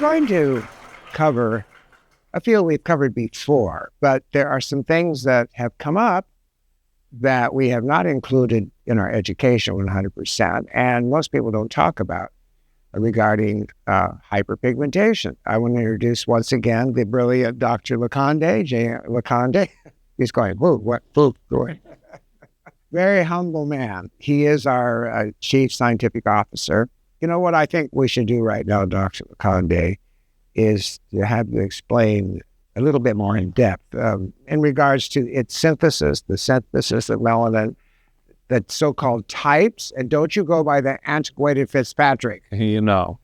going to cover a field we've covered before, but there are some things that have come up that we have not included in our education 100%, and most people don't talk about regarding hyperpigmentation. I want to introduce once again the brilliant Dr. Lokhande, Jayant Lokhande. He's going, whoa, what, whoa, going. Very humble man. He is our chief scientific officer. You know what I think we should do right now, Dr. Lokhande, is to have you explain a little bit more in depth in regards to its synthesis, the synthesis of melanin, the so-called types, and don't you go by the antiquated Fitzpatrick. No,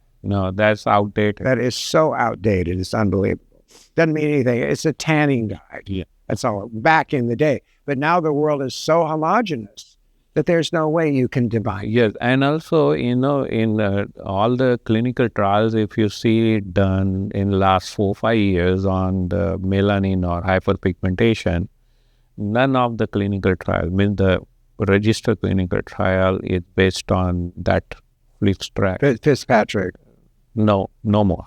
that's outdated. That is so outdated. It's unbelievable. Doesn't mean anything. It's a tanning guide. Yeah. That's all back in the day. But now the world is so homogeneous that there's no way you can divide. Yes, and also, in all the clinical trials, if you see it done in the last 4-5 years on the melanin or hyperpigmentation, none of the clinical trials, means the registered clinical trial is based on that Fitzpatrick. No more.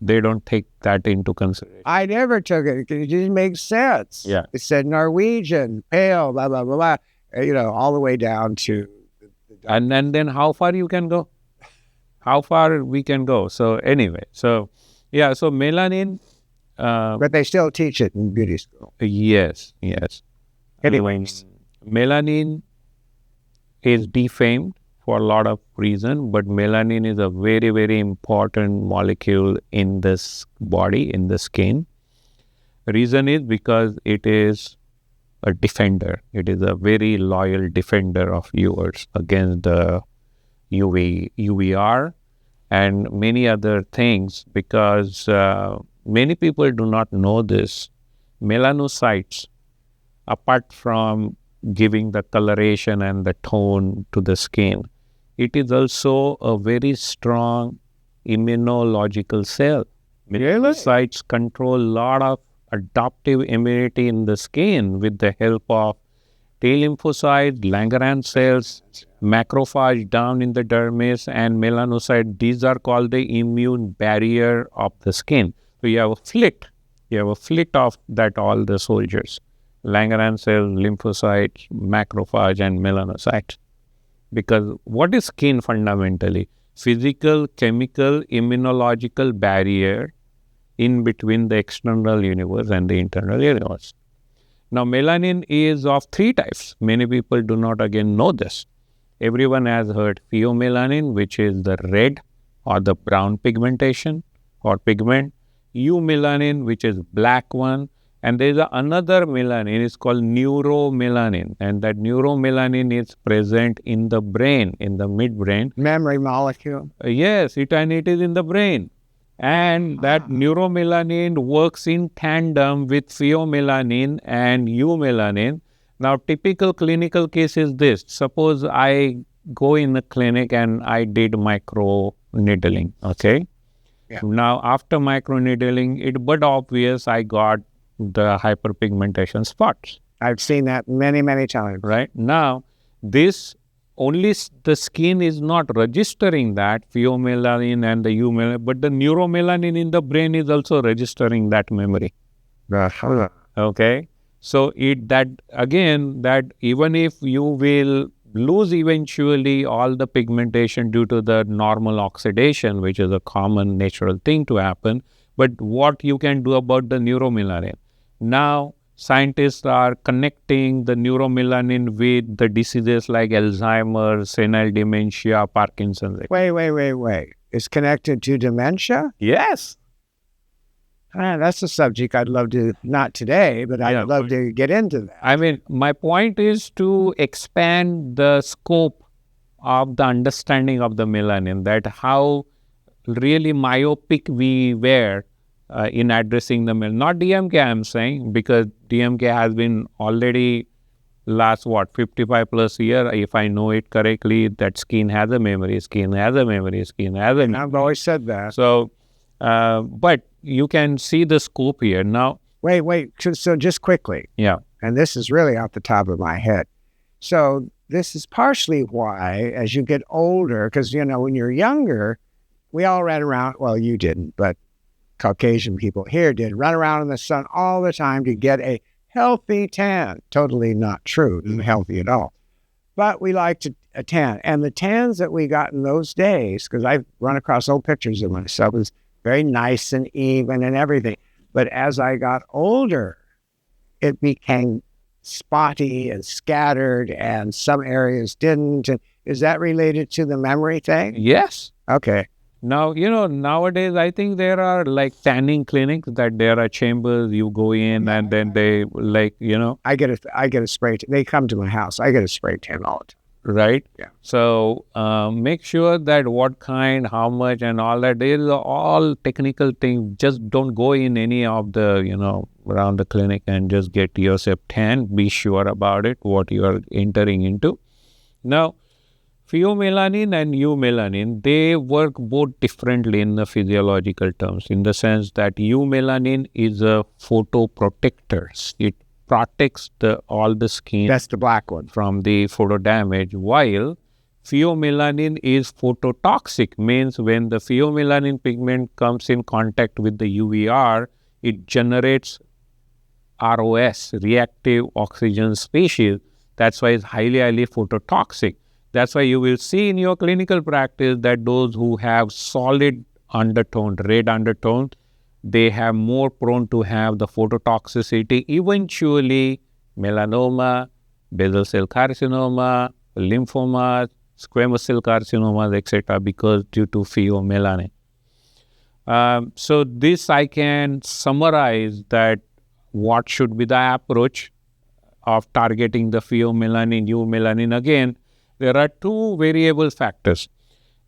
They don't take that into consideration. I never took it. It didn't make sense. Yeah. It said Norwegian, pale, blah, blah, blah, blah. All the way down to... And then how far you can go? How far we can go? So anyway, so melanin... but they still teach it in beauty school. Yes. Anyways. Melanin is defamed for a lot of reasons, but melanin is a very, very important molecule in this body, in the skin. Reason is because it is a defender. It is a very loyal defender of yours against the UVR and many other things, because many people do not know this. Melanocytes, apart from giving the coloration and the tone to the skin, it is also a very strong immunological cell. Melanocytes control a lot of adaptive immunity in the skin with the help of T lymphocytes, Langerhans cells, macrophage down in the dermis, and melanocyte. These are called the immune barrier of the skin. So you have a flit. Of that, all the soldiers. Langerhans cells, lymphocytes, macrophage, and melanocytes. Because what is skin fundamentally? Physical, chemical, immunological barrier in between the external universe and the internal universe. Now, melanin is of 3 types. Many people do not again know this. Everyone has heard pheomelanin, which is the red or the brown pigmentation or pigment. Eumelanin, which is black one. And there is another melanin, it's called neuromelanin. And that neuromelanin is present in the brain, in the midbrain. Memory molecule. Yes, it is in the brain. And that neuromelanin works in tandem with pheomelanin and eumelanin. Now, typical clinical case is this. Suppose I go in the clinic and I did microneedling, okay? Yeah. Now, after microneedling, but obvious I got the hyperpigmentation spots. I've seen that many, many times. Right? Now, this only the skin is not registering that pheomelanin and the eumelanin, but the neuromelanin in the brain is also registering that memory. Okay? So that even if you will lose eventually all the pigmentation due to the normal oxidation, which is a common natural thing to happen, but what you can do about the neuromelanin? Now, scientists are connecting the neuromelanin with the diseases like Alzheimer's, senile dementia, Parkinson's. Wait. It's connected to dementia? Yes. That's a subject I'd love to, not today, but I'd love to get into that. I mean, my point is to expand the scope of the understanding of the melanin, that how really myopic we were in addressing the melanin. Not DMK, I'm saying, because DMK has been already last, 55 plus year, if I know it correctly, that skin has a memory. I've always said that. So, but you can see the scope here. Now, wait. So just quickly. Yeah. And this is really off the top of my head. So this is partially why, as you get older, because, when you're younger, we all ran around, well, you didn't, but Caucasian people here did, run around in the sun all the time to get a healthy tan. Totally not true, not healthy at all. But we liked a tan. And the tans that we got in those days, because I've run across old pictures of myself, was very nice and even and everything. But as I got older, it became spotty and scattered, and some areas didn't. And is that related to the memory thing? Yes. Okay. Now, nowadays, I think there are like tanning clinics that there are chambers, you go in and then they I get a spray. They come to my house. I get a spray tan all the time. Right? Yeah. So make sure that what kind, how much and all that, there is all technical things. Just don't go in any of the, around the clinic and just get yourself tan. Be sure about it, what you are entering into. Now, pheomelanin and eumelanin, they work both differently in the physiological terms, in the sense that eumelanin is a photoprotector. It protects all the skin. That's the black one. From the photo damage, while pheomelanin is phototoxic, means when the pheomelanin pigment comes in contact with the UVR, it generates ROS, reactive oxygen species. That's why it's highly, highly phototoxic. That's why you will see in your clinical practice that those who have solid undertone, red undertone, they have more prone to have the phototoxicity, eventually melanoma, basal cell carcinoma, lymphomas, squamous cell carcinomas, etc., because due to pheomelanin. So this I can summarize that what should be the approach of targeting the pheomelanin, eumelanin. Again, there are two variable factors.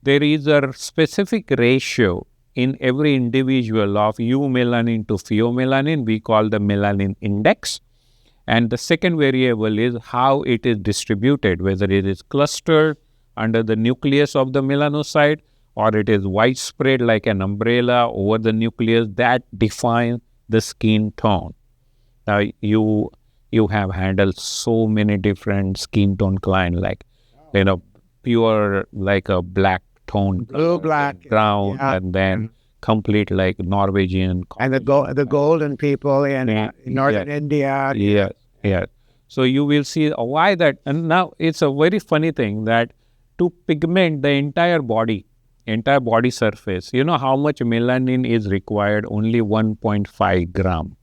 There is a specific ratio in every individual of eumelanin to pheomelanin. We call the melanin index. And the second variable is how it is distributed, whether it is clustered under the nucleus of the melanocyte or it is widespread like an umbrella over the nucleus. That defines the skin tone. Now, you have handled so many different skin tone clients, like, pure like a black tone, blue, black, brown, and then complete like Norwegian. And the golden people in northern India. Yeah. So you will see why that. And now it's a very funny thing that to pigment the entire body surface, you know how much melanin is required? Only 1.5 gram.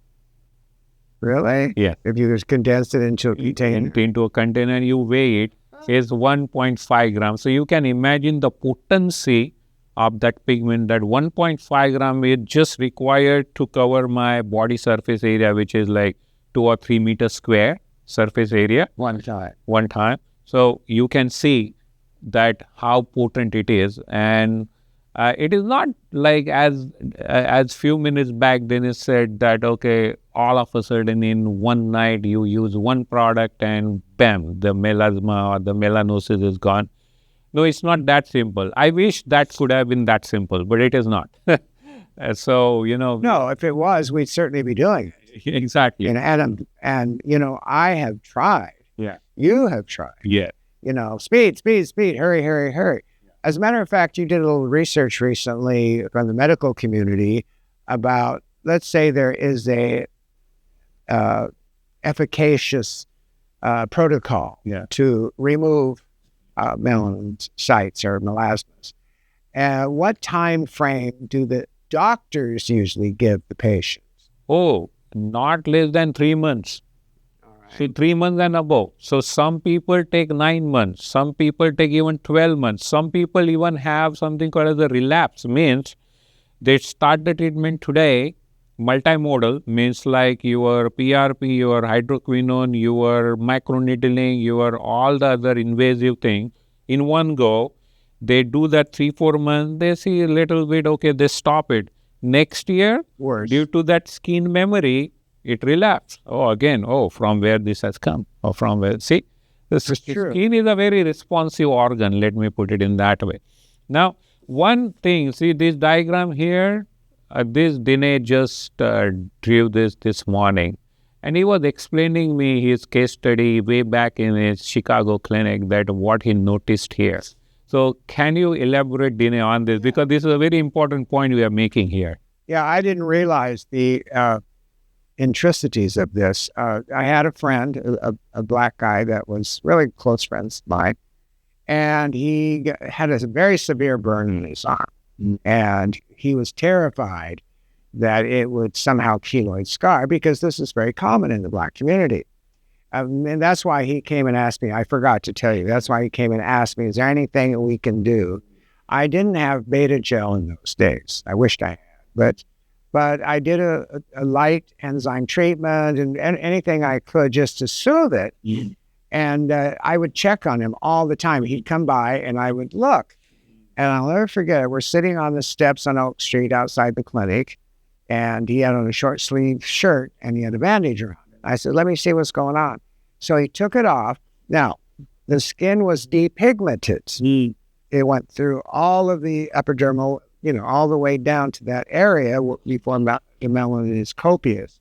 Really? Yeah. If you just condense it into a container. Into a container, you weigh it, is 1.5 grams. So you can imagine the potency of that pigment, that 1.5 gram is just required to cover my body surface area, which is like 2 or 3 meters square surface area. One time. So you can see that how potent it is. And it is not like as few minutes back then it said that, okay, all of a sudden in one night you use one product and bam, the melasma or the melanosis is gone. No, it's not that simple. I wish that could have been that simple, but it is not. So, No, if it was, we'd certainly be doing it. Exactly. And I have tried. Yeah. You have tried. Yeah. Speed, hurry. As a matter of fact, you did a little research recently from the medical community about, let's say there is a efficacious protocol to remove melanin sites or melasmas. What time frame do the doctors usually give the patients? Oh, not less than 3 months. See, 3 months and above. So some people take 9 months. Some people take even 12 months. Some people even have something called as a relapse. Means they start the treatment today, multimodal, means like your PRP, your hydroquinone, your microneedling, your all the other invasive thing in one go. They do that 3-4 months. They see a little bit, okay, they stop it. Next year, worse, due to that skin memory, it relapsed. From where this has come, or from where, see, the skin is a very responsive organ, let me put it in that way. Now, one thing, see this diagram here, this Danné just drew this morning, and he was explaining me his case study way back in his Chicago clinic, that what he noticed here. So can you elaborate, Danné, on this? Because this is a very important point we are making here. Yeah, I didn't realize the intricacies of this. I had a friend, a black guy that was really close friends of mine, and he had a very severe burn in his arm. And he was terrified that it would somehow keloid scar, because this is very common in the Black community. And that's why he came and asked me. I forgot to tell you, that's why he came and asked me, is there anything that we can do? I didn't have beta gel in those days. I wished I had, but I did a light enzyme treatment and anything I could just to soothe it. And I would check on him all the time. He'd come by and I would look. And I'll never forget it. We're sitting on the steps on Oak Street outside the clinic, and he had on a short sleeve shirt and he had a bandage around it. I said, let me see what's going on. So he took it off. Now, the skin was depigmented. It went through all of the epidermal, all the way down to that area before the melanin is copious.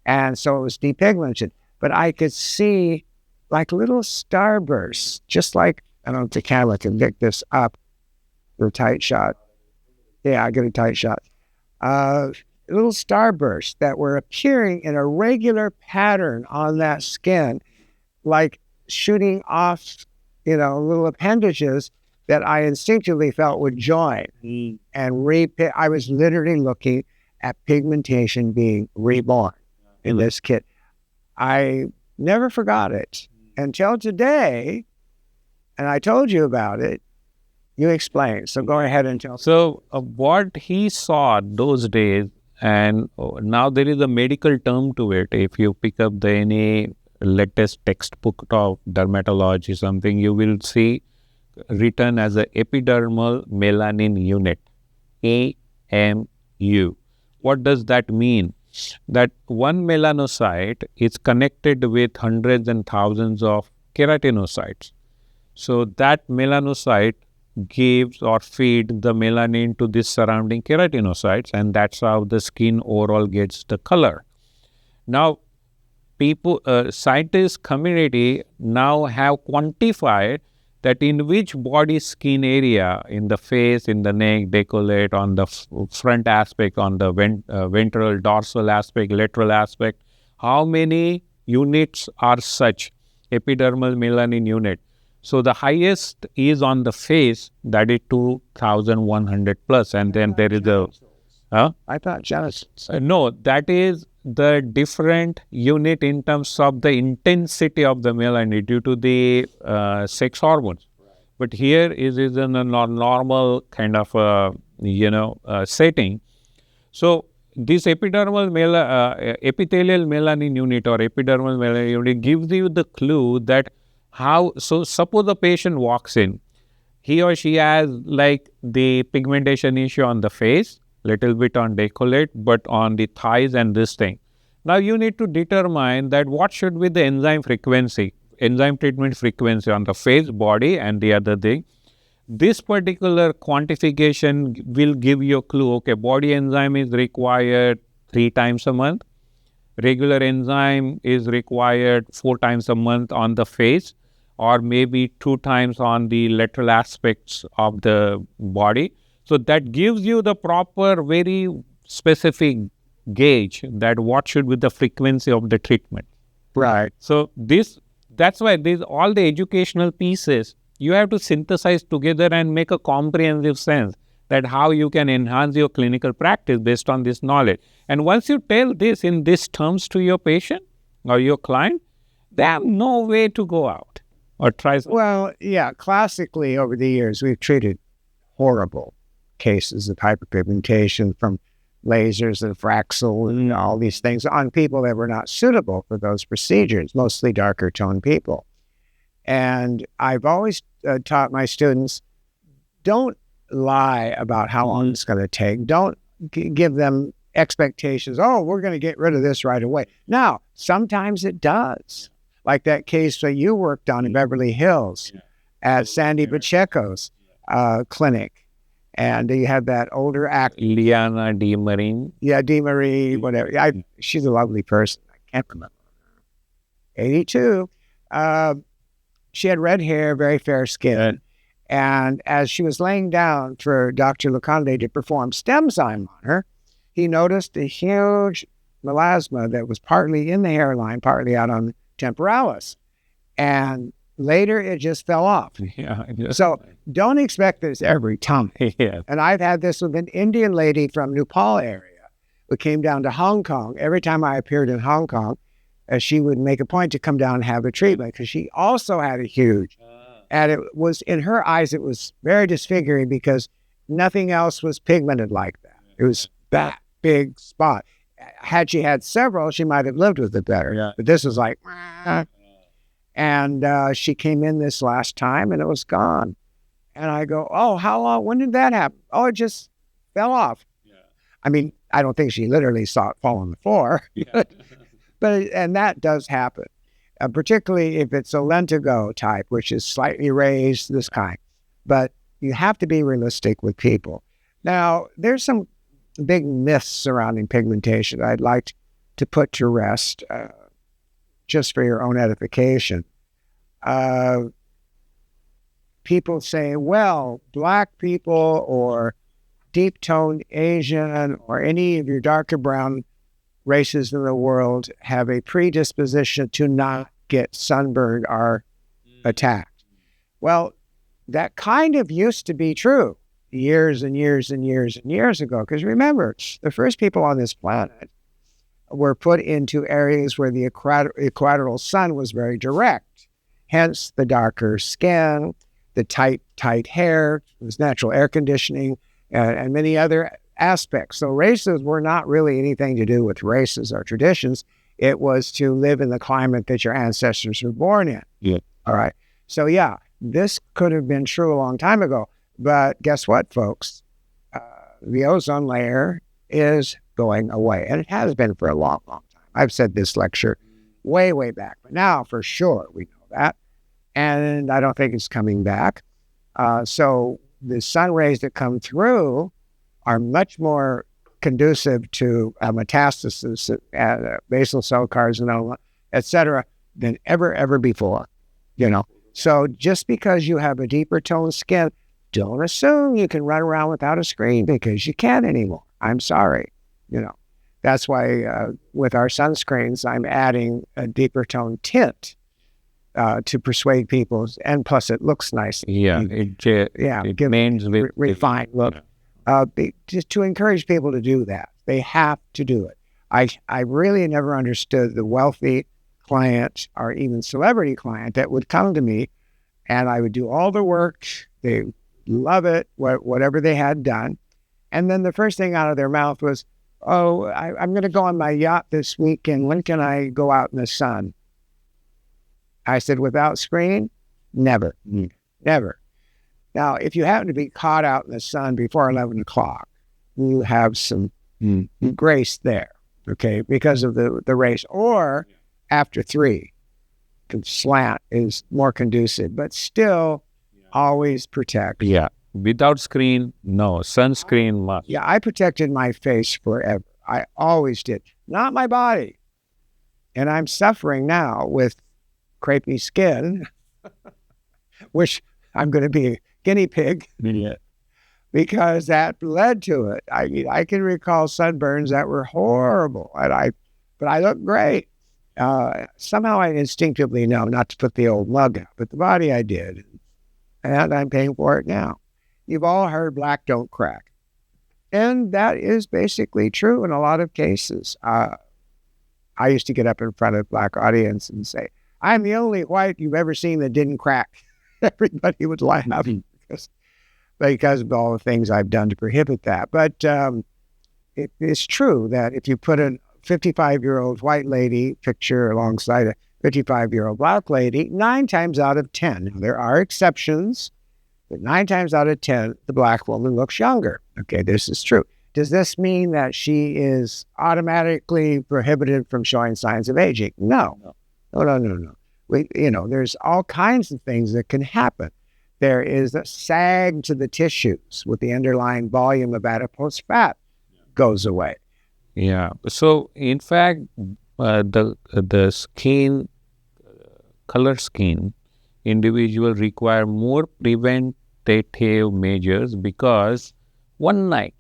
And so it was depigmented. But I could see like little starbursts, just like, I don't know if the camera can pick this up. A tight shot. Yeah, I get a tight shot. Little starbursts that were appearing in a regular pattern on that skin, like shooting off, little appendages that I instinctively felt would join and I was literally looking at pigmentation being reborn in this kid. I never forgot it until today, and I told you about it. You explain. So go ahead and tell. So what he saw those days, and now there is a medical term to it. If you pick up any latest textbook of dermatology, something, you will see written as a epidermal melanin unit, AMU. What does that mean? That one melanocyte is connected with hundreds and thousands of keratinocytes. So that melanocyte gives or feed the melanin to the surrounding keratinocytes, and that's how the skin overall gets the color. Now, scientist community now have quantified that in which body skin area, in the face, in the neck, décolleté, on the front aspect, on the ventral, dorsal aspect, lateral aspect, how many units are such epidermal melanin unit. So the highest is on the face, that is 2,100 plus, and then there is I thought genitals. No, that is the different unit in terms of the intensity of the melanin due to the sex hormones. But here is in a normal kind of setting. So this epithelial melanin unit or epidermal melanin unit gives you the clue that so suppose the patient walks in, he or she has like the pigmentation issue on the face, little bit on décolleté, but on the thighs and this thing. Now you need to determine that what should be the enzyme treatment frequency on the face, body, and the other thing. This particular quantification will give you a clue. Okay, body enzyme is required 3 times a month. Regular enzyme is required 4 times a month on the face, or maybe 2 times on the lateral aspects of the body. So that gives you the proper, very specific gauge that what should be the frequency of the treatment. Right. So that's why all the educational pieces, you have to synthesize together and make a comprehensive sense that how you can enhance your clinical practice based on this knowledge. And once you tell this in these terms to your patient or your client, they have no way to go out or try something. Well, yeah, classically over the years, we've treated horrible cases of hyperpigmentation from lasers and Fraxel and all these things on people that were not suitable for those procedures, mostly darker toned people. And I've always taught my students, don't lie about how long it's going to take. Don't give them expectations. Oh, we're going to get rid of this right away. Now, sometimes it does. Like that case that you worked on in Beverly Hills at Sandy Pacheco's clinic. And you had that older actor. Liana DeMarie. Yeah, DeMarie, whatever. She's a lovely person. I can't remember. 82. She had red hair, very fair skin. And as she was laying down for Dr. Lokhande to perform stem zyme on her, he noticed a huge melasma that was partly in the hairline, partly out on the temporalis. And later it just fell off. Yeah. So don't expect this every time. Yeah. And I've had this with an Indian lady from Nepal area who came down to Hong Kong. Every time I appeared in Hong Kong, she would make a point to come down and have a treatment because she also had a huge, and it was, in her eyes, it was very disfiguring because nothing else was pigmented like that. It was that big spot. Had she had several, she might have lived with it better. Yeah. But this was like, and she came in this last time and it was gone. And I go, oh, how long? When did that happen? Oh, it just fell off. Yeah. I mean, I don't think she literally saw it fall on the floor. Yeah. And that does happen, particularly if it's a lentigo type, which is slightly raised, this kind. But you have to be realistic with people. Now, there's some big myths surrounding pigmentation I'd like to put to rest, just for your own edification. People say, well, Black people or deep-toned Asian or any of your darker brown races in the world have a predisposition to not get sunburned or attacked. Well, that kind of used to be true years and years and years and years ago. Because remember, the first people on this planet were put into areas where the equatorial sun was very direct. Hence the darker skin, the tight hair, it was natural air conditioning, and many other aspects. So races were not really anything to do with races or traditions. It was to live in the climate that your ancestors were born in. Yeah. All right. So yeah, this could have been true a long time ago. But guess what, folks? The ozone layer is going away. And it has been for a long, long time. I've said this lecture way, way back. But now, for sure, we know that. And I don't think it's coming back. So the sun rays that come through are much more conducive to metastasis, basal cell carcinoma, et cetera, than ever before, you know. So just because you have a deeper toned skin, don't assume you can run around without a screen, because you can't anymore. I'm sorry, you know. That's why with our sunscreens, I'm adding a deeper toned tint to persuade people, and plus it looks nice. Yeah, it remains refined look. Just to encourage people to do that. They have to do it. I really never understood the wealthy client or even celebrity client that would come to me, and I would do all the work. They love it, whatever they had done. And then the first thing out of their mouth was, oh, I'm going to go on my yacht this weekend. When can I go out in the sun? I said, without screen? Never. Never. Now, if you happen to be caught out in the sun before 11 o'clock, you have some grace there, okay, because of the race. Or after 3, slant is more conducive, but still always protect. Yeah. Without screen, no. Sunscreen must. Yeah, I protected my face forever. I always did. Not my body. And I'm suffering now with crepey skin, which I'm going to be a guinea pig. Yeah. Because that led to it. I mean, I can recall sunburns that were horrible, but I look great. Somehow I instinctively know not to put the old mug out, but the body I did, and I'm paying for it now. You've all heard black don't crack, and that is basically true in a lot of cases. I used to get up in front of a black audience and say, "I'm the only white you've ever seen that didn't crack." Everybody would laugh because of all the things I've done to prohibit that. But it is true that if you put a 55-year-old white lady picture alongside a 55-year-old black lady, 9 times out of 10, now there are exceptions, but 9 times out of 10, the black woman looks younger. Okay, this is true. Does this mean that she is automatically prohibited from showing signs of aging? No. There's all kinds of things that can happen. There is a sag to the tissues with the underlying volume of adipose fat goes away. Yeah. So, in fact, the skin, color skin individual require more preventative measures, because one night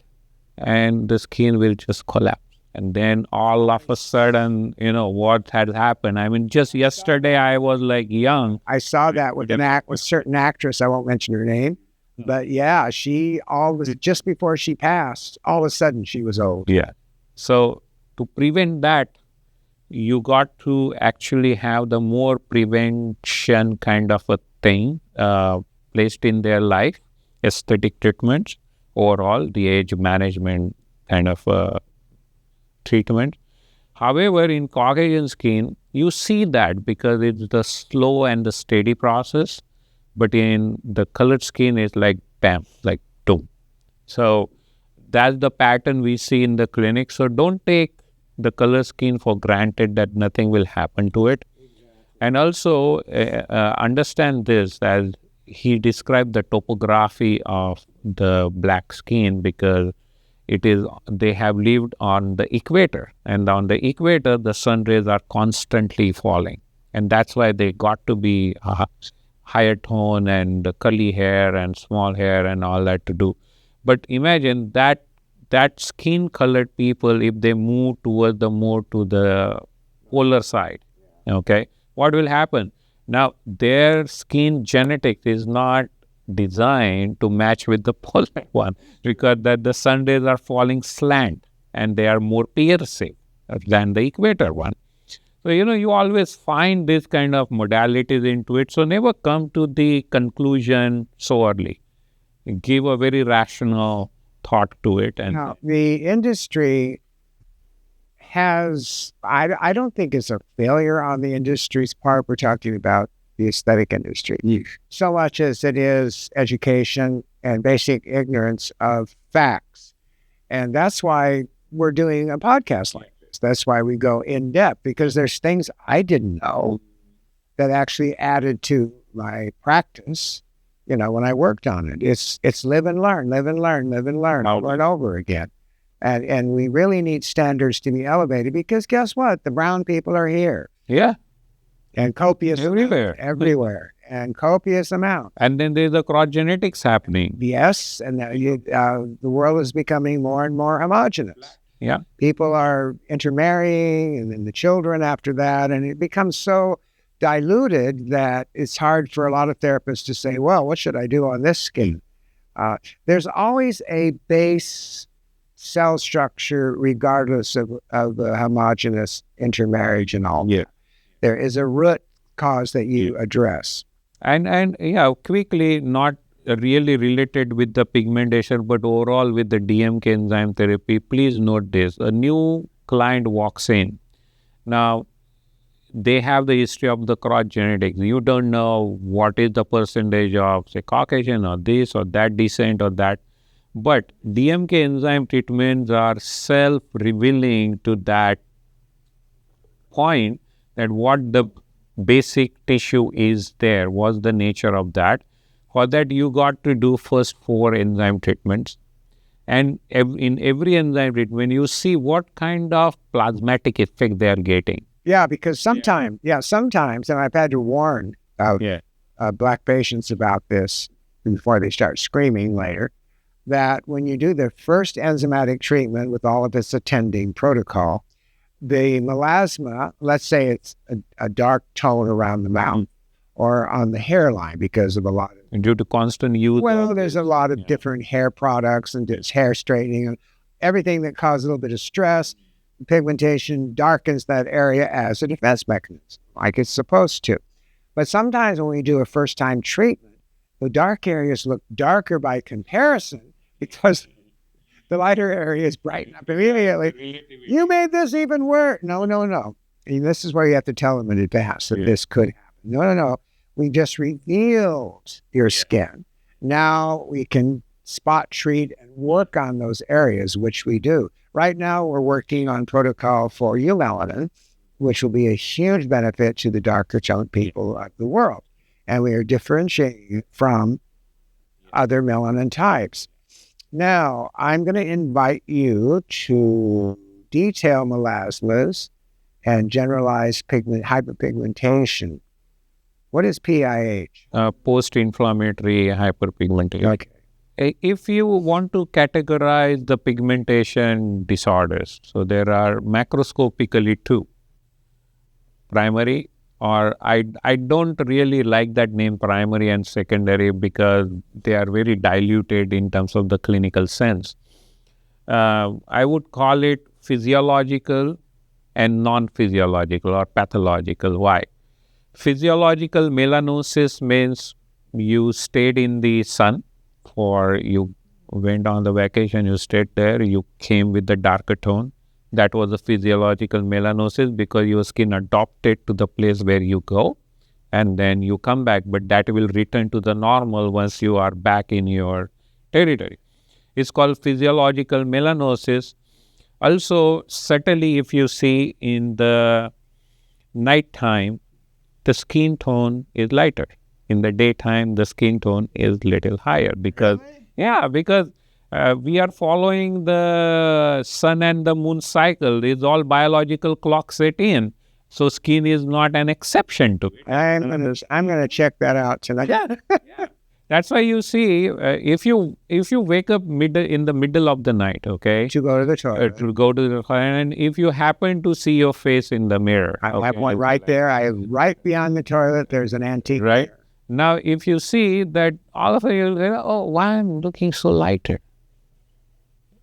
and the skin will just collapse. And then all of a sudden, what had happened. I mean, just yesterday I was like young. I saw that with a certain actress. I won't mention her name, but yeah, just before she passed, all of a sudden she was old. Yeah. So to prevent that, you got to actually have the more prevention kind of a thing placed in their life, aesthetic treatments, overall, the age management kind of treatment. However, in Caucasian skin, you see that because it's the slow and the steady process, but in the colored skin, it's like bam, like boom. So that's the pattern we see in the clinic. So don't take the color skin for granted that nothing will happen to it. And also understand this, as he described the topography of the black skin, because they have lived on the equator, and on the equator the sun rays are constantly falling, and that's why they got to be higher tone and curly hair and small hair and all that to do. But imagine that skin colored people, if they move towards more to the polar side, okay, what will happen? Now their skin genetics is not designed to match with the polar one, because that the sun rays are falling slant and they are more piercing than the equator one. So you always find this kind of modalities into it. So never come to the conclusion so early. Give a very rational thought to it. And now, the industry has, I don't think it's a failure on the industry's part. We're talking about the aesthetic industry, so much as it is education and basic ignorance of facts. And that's why we're doing a podcast like this. That's why we go in depth, because there's things I didn't know that actually added to my practice, when I worked on it. It's live and learn over and over again. And we really need standards to be elevated, because guess what? The brown people are here. Yeah. And copious everywhere. And copious amount. And then there's the cross genetics happening. Yes, and the world is becoming more and more homogenous. Yeah. People are intermarrying, and then the children after that, and it becomes so diluted that it's hard for a lot of therapists to say, well, what should I do on this skin? There's always a base cell structure regardless of the homogeneous intermarriage and all. Yeah. There is a root cause that you address. And quickly, not really related with the pigmentation, but overall with the DMK enzyme therapy, please note this. A new client walks in. Now, they have the history of the cross genetics. You don't know what is the percentage of, say, Caucasian or this or that descent or that. But DMK enzyme treatments are self-revealing to that point, that what the basic tissue is there, what's the nature of that. For that, you got to do first 4 enzyme treatments. And in every enzyme treatment, you see what kind of plasmatic effect they are getting. Yeah, because sometimes, and I've had to warn Black patients about this before they start screaming later, that when you do the first enzymatic treatment with all of its attending protocol, the melasma, let's say it's a dark tone around the mouth or on the hairline because of a lot of... Due to constant use? Well, there's a lot of different hair products and just hair straightening and everything that causes a little bit of stress. Pigmentation darkens that area as a defense mechanism, like it's supposed to. But sometimes when we do a first-time treatment, the dark areas look darker by comparison because the lighter areas brighten up immediately. You made this even worse. No. And this is where you have to tell them in advance that this could happen. No. We just revealed your skin. Now we can spot treat and work on those areas, which we do. Right now, we're working on protocol for Melanin, which will be a huge benefit to the darker toned people of the world. And we are differentiating it from other melanin types. Now, I'm going to invite you to detail melasmas and generalized hyperpigmentation. What is PIH? Post-inflammatory hyperpigmentation. Okay. if you want to categorize the pigmentation disorders, so there are macroscopically two. Primary, or I don't really like that name primary and secondary because they are very diluted in terms of the clinical sense. I would call it physiological and non-physiological or pathological. Why? Physiological melanosis means you stayed in the sun, or you went on the vacation, you stayed there, you came with the darker tone. That was a physiological melanosis because your skin adopted to the place where you go, and then you come back, but that will return to the normal once you are back in your territory. It's called physiological melanosis. Also, subtly, if you see in the nighttime, the skin tone is lighter. In the daytime, the skin tone is little higher because, because we are following the sun and the moon cycle. It's all biological clock set in. So skin is not an exception to it. I'm gonna check that out tonight. Yeah. That's why you see, if you wake up in the middle of the night, okay, To go to the toilet. to go to the toilet, and if you happen to see your face in the mirror, I have one right there. Right beyond the toilet, there's an antique. Right. Now, if you see that all of you, oh, why I'm looking so lighter?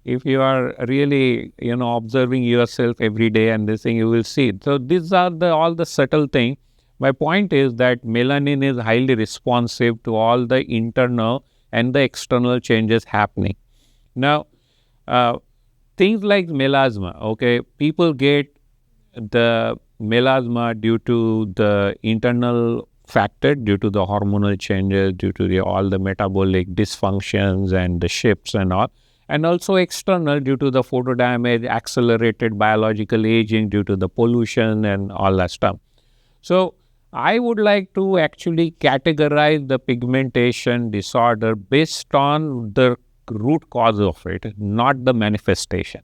If you are really, observing yourself every day and this thing, you will see. So these are all the subtle things. My point is that melanin is highly responsive to all the internal and the external changes happening. Now, things like melasma, okay, people get the melasma due to the internal factor, due to the hormonal changes, due to all the metabolic dysfunctions and the shifts and all, and also external due to the photo damage, accelerated biological aging due to the pollution and all that stuff. So I would like to actually categorize the pigmentation disorder based on the root cause of it, not the manifestation.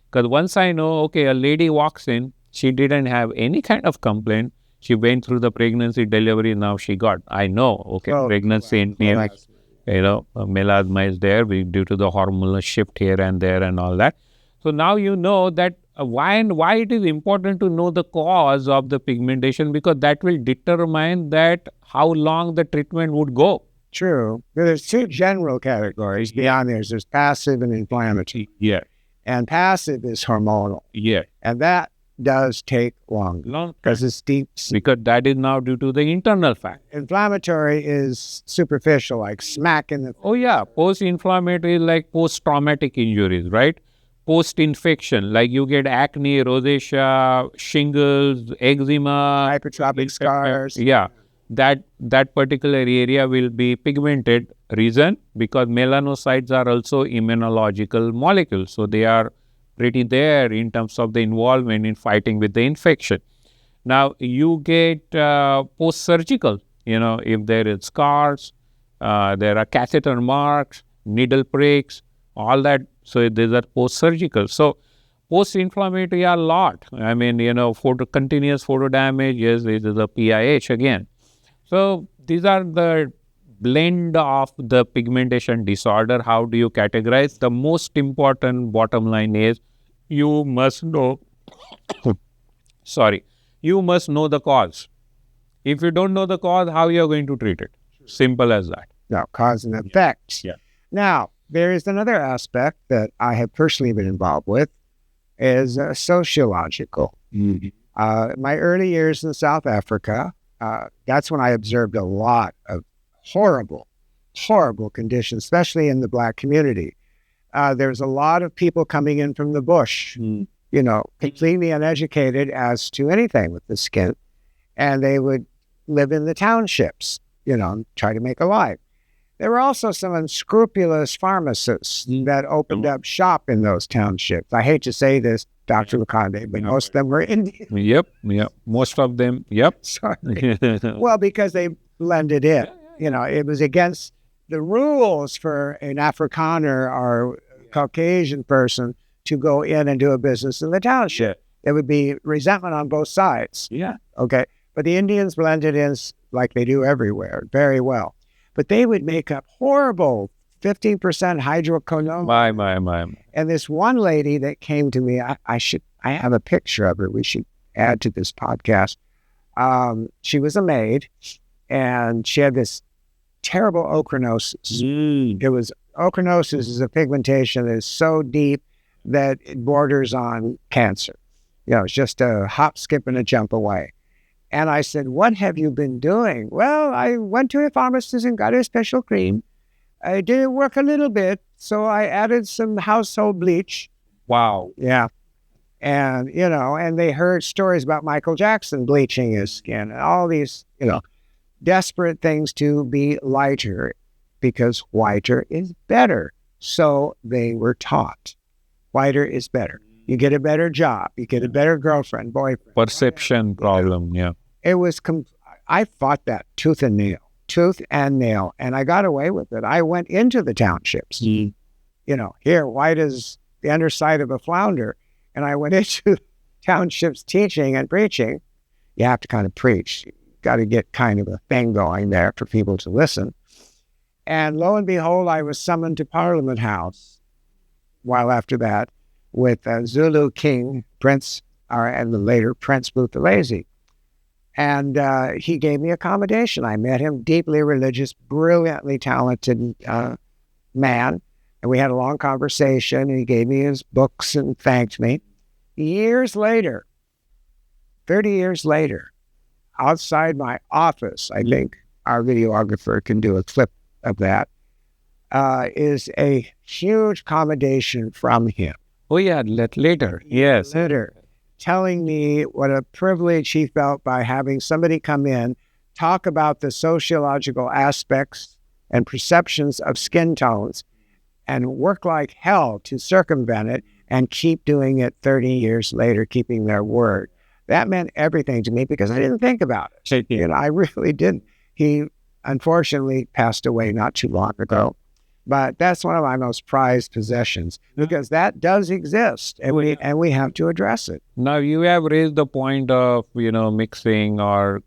Because once I know, okay, a lady walks in, she didn't have any kind of complaint, she went through the pregnancy, delivery, now she got, I know, okay, pregnancy in melasma is there due to the hormonal shift here and there and all that. So now you know that why it is important to know the cause of the pigmentation, because that will determine that how long the treatment would go. True. There's two general categories beyond theirs. There's passive and inflammatory. Yeah. And passive is hormonal. Yeah. And that does take longer because it's deep. Because that is now due to the internal fact. Inflammatory is superficial, like smack in the... Oh yeah, post-inflammatory is like post-traumatic injuries, right? Post-infection, like you get acne, rosacea, shingles, eczema, hypertrophic scars. Yeah, that particular area will be pigmented. Reason? Because melanocytes are also immunological molecules, so they are pretty there in terms of the involvement in fighting with the infection. Now, you get post-surgical, if there is scars, there are catheter marks, needle pricks, all that. So, these are post-surgical. So, post-inflammatory are a lot. I mean, continuous photo damage, yes, this is a PIH again. So, these are the blend of the pigmentation disorder. How do you categorize? The most important bottom line is you must know, you must know the cause. If you don't know the cause, how you are going to treat it? Simple as that. No, cause and effect. Yeah. Now, there is another aspect that I have personally been involved with is sociological. Mm-hmm. My early years in South Africa, that's when I observed a lot of horrible conditions, especially in the Black community. There's a lot of people coming in from the bush, completely uneducated as to anything with the skin. And they would live in the townships, try to make a life. There were also some unscrupulous pharmacists that opened up shop in those townships. I hate to say this, Dr. Lokhande, but most of them were Indian. Yep. Most of them, yep. Sorry. Well, because they blended in. It was against the rules for an Afrikaner or Caucasian person to go in and do a business in the township. There would be resentment on both sides. Yeah. Okay. But the Indians blended in like they do everywhere very well. But they would make up horrible 15% hydroquinone. My. And this one lady that came to me, I have a picture of her. We should add to this podcast. She was a maid, and she had this terrible ochronosis. It was ochronosis is a pigmentation that is so deep that it borders on cancer. It's just a hop, skip, and a jump away. And I said, "What have you been doing?" "Well, I went to a pharmacist and got a special cream. It didn't work a little bit, so I added some household bleach." Wow. Yeah. And, and they heard stories about Michael Jackson bleaching his skin and all these, desperate things to be lighter because whiter is better. So they were taught whiter is better. You get a better job. You get a better girlfriend, boyfriend. Perception problem, yeah. It was, I fought that tooth and nail, and I got away with it. I went into the townships, here, white is the underside of a flounder. And I went into townships teaching and preaching. You have to kind of preach. You got to get kind of a thing going there for people to listen. And lo and behold, I was summoned to Parliament House a while after that with Zulu King, Prince, and the later Prince Buthelezi. And he gave me accommodation. I met him, deeply religious, brilliantly talented man. And we had a long conversation, and he gave me his books and thanked me. Years later, 30 years later, outside my office, I think our videographer can do a clip of that, is a huge commendation from him. Oh, yeah, later. Yes. Later, telling me what a privilege he felt by having somebody come in, talk about the sociological aspects and perceptions of skin tones, and work like hell to circumvent it and keep doing it 30 years later, keeping their word. That meant everything to me because I didn't think about it. I really didn't. He unfortunately passed away not too long ago. But that's one of my most prized possessions because that does exist and we have to address it. Now you have raised the point of, mixing or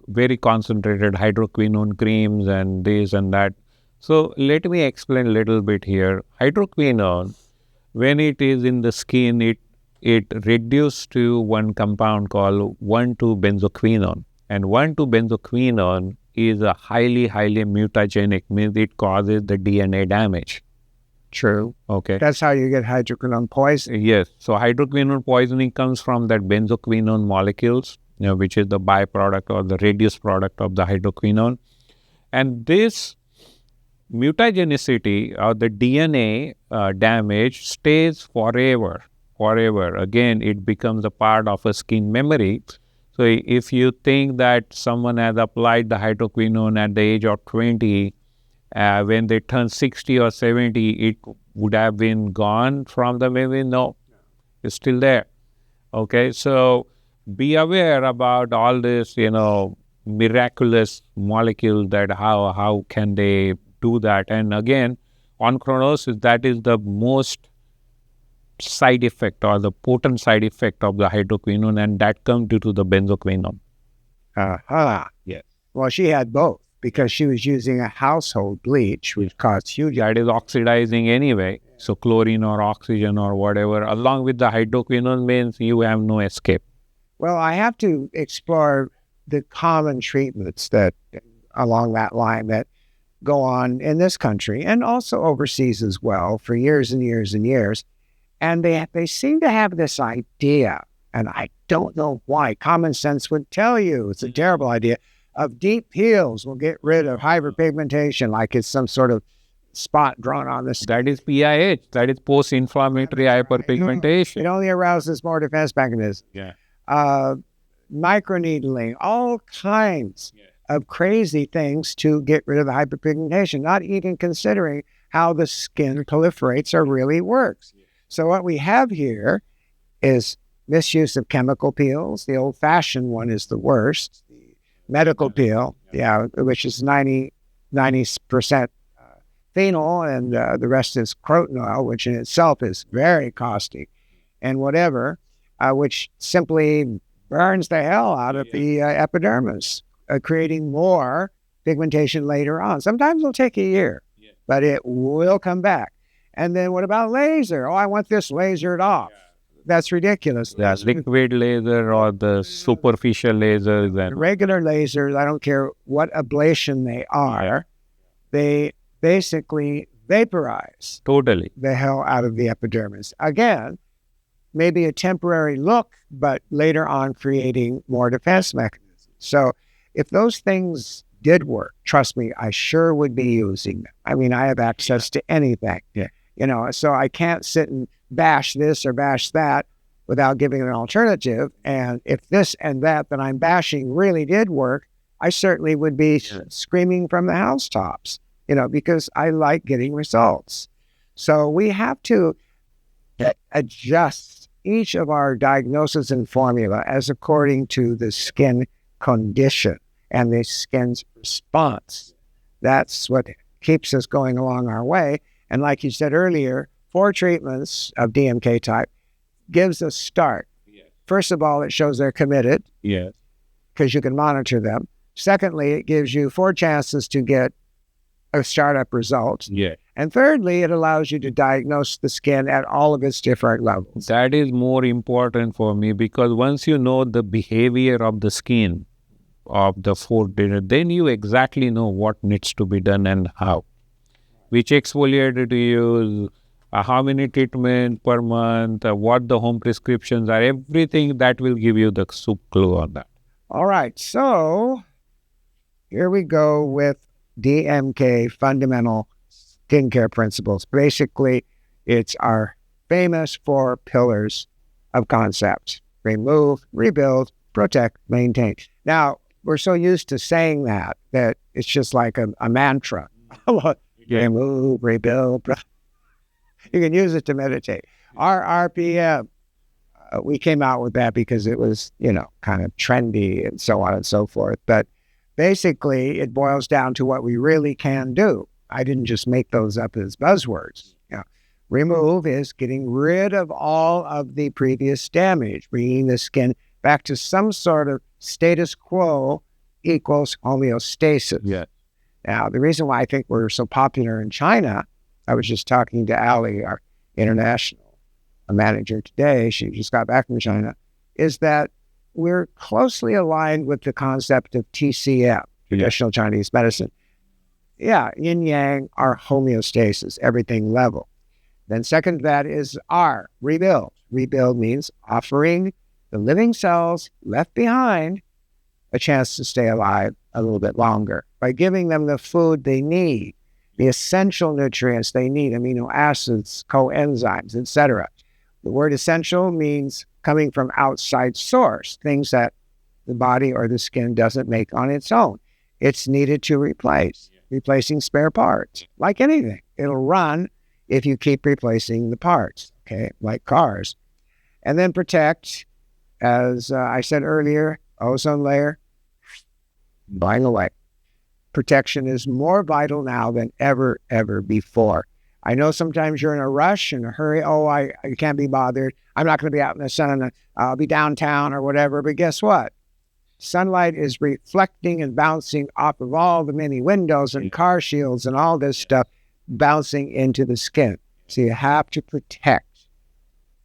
very concentrated hydroquinone creams and this and that. So let me explain a little bit here. Hydroquinone, when it is in the skin, it reduces to one compound called 1,2-benzoquinone. And 1,2-benzoquinone is a highly mutagenic, means it causes the DNA damage. True. Okay. That's how you get hydroquinone poisoning. Yes. So hydroquinone poisoning comes from that benzoquinone molecules, which is the byproduct or the reduced product of the hydroquinone. And this mutagenicity or the DNA damage stays forever. Again, it becomes a part of a skin memory. So if you think that someone has applied the hydroquinone at the age of 20, when they turn 60 or 70, it would have been gone from the memory? No, it's still there. Okay, so be aware about all this, miraculous molecules that how can they do that. And again, on chronosis, that is the most side effect or the potent side effect of the hydroquinone, and that comes due to the benzoquinone. Yes. Well, she had both because she was using a household bleach, which caused huge... That is oxidizing anyway. So chlorine or oxygen or whatever, along with the hydroquinone, means you have no escape. Well, I have to explore the common treatments that along that line that go on in this country and also overseas as well for years and years and years. And they seem to have this idea, and I don't know why. Common sense would tell you it's a terrible idea, of deep peels will get rid of hyperpigmentation like it's some sort of spot drawn on the skin. That is PIH. That is post-inflammatory hyperpigmentation. It only arouses more defense mechanisms. Yeah. Microneedling, all kinds of crazy things to get rid of the hyperpigmentation, not even considering how the skin proliferates or really works. So what we have here is misuse of chemical peels. The old-fashioned one is the worst. The medical peel, which is 90% phenol, and the rest is croton oil, which in itself is very caustic, and whatever, which simply burns the hell out of the epidermis, creating more pigmentation later on. Sometimes it'll take a year. but it will come back. And then what about laser? Oh, I want this lasered off. That's ridiculous. The liquid laser or the superficial lasers and regular lasers, I don't care what ablation they are, they basically vaporize totally the hell out of the epidermis. Again, maybe a temporary look, but later on creating more defense mechanisms. So if those things did work, trust me, I sure would be using them. I mean, I have access to anything. Yeah. You know, so I can't sit and bash this or bash that without giving an alternative. And if this and that I'm bashing really did work, I certainly would be screaming from the housetops, you know, because I like getting results. So we have to adjust each of our diagnosis and formula as according to the skin condition and the skin's response. That's what keeps us going along our way. And like you said earlier, 4 treatments of DMK type gives a start. Yes. First of all, it shows they're committed. Yes. Because you can monitor them. Secondly, it gives you 4 chances to get a startup result. Yeah. And thirdly, it allows you to diagnose the skin at all of its different levels. That is more important for me because once you know the behavior of the skin of the 4 then you exactly know what needs to be done and how. Which exfoliator to use, how many treatments per month, what the home prescriptions are, everything that will give you the soup clue on that. All right, so here we go with DMK fundamental skincare principles. Basically, it's our famous 4 pillars of concept: remove, rebuild, protect, maintain. Now, we're so used to saying that it's just like a mantra. Remove, rebuild. You can use it to meditate. RRPM. We came out with that because it was, you know, kind of trendy and so on and so forth. But basically, it boils down to what we really can do. I didn't just make those up as buzzwords. You know, remove is getting rid of all of the previous damage, bringing the skin back to some sort of status quo equals homeostasis. Yeah. Now, the reason why I think we're so popular in China, I was just talking to Ali, our international manager today, she just got back from China, is that we're closely aligned with the concept of TCM, traditional Chinese medicine. Yeah, yin-yang, our homeostasis, everything level. Then second to that is R, rebuild. Rebuild means offering the living cells left behind a chance to stay alive a little bit longer by giving them the food they need, the essential nutrients they need, amino acids, coenzymes, etc. The word essential means coming from outside source, things that the body or the skin doesn't make on its own. It's needed to replace, replacing spare parts. Like anything, it'll run if you keep replacing the parts, okay, like cars. And then protect, as I said earlier, ozone layer, buying away. Protection is more vital now than ever before. I know sometimes you're in a rush, in a hurry. Oh, I can't be bothered. I'm not going to be out in the sun. I'll be downtown or whatever. But guess what? Sunlight is reflecting and bouncing off of all the many windows and car shields and all this stuff, bouncing into the skin. So you have to protect.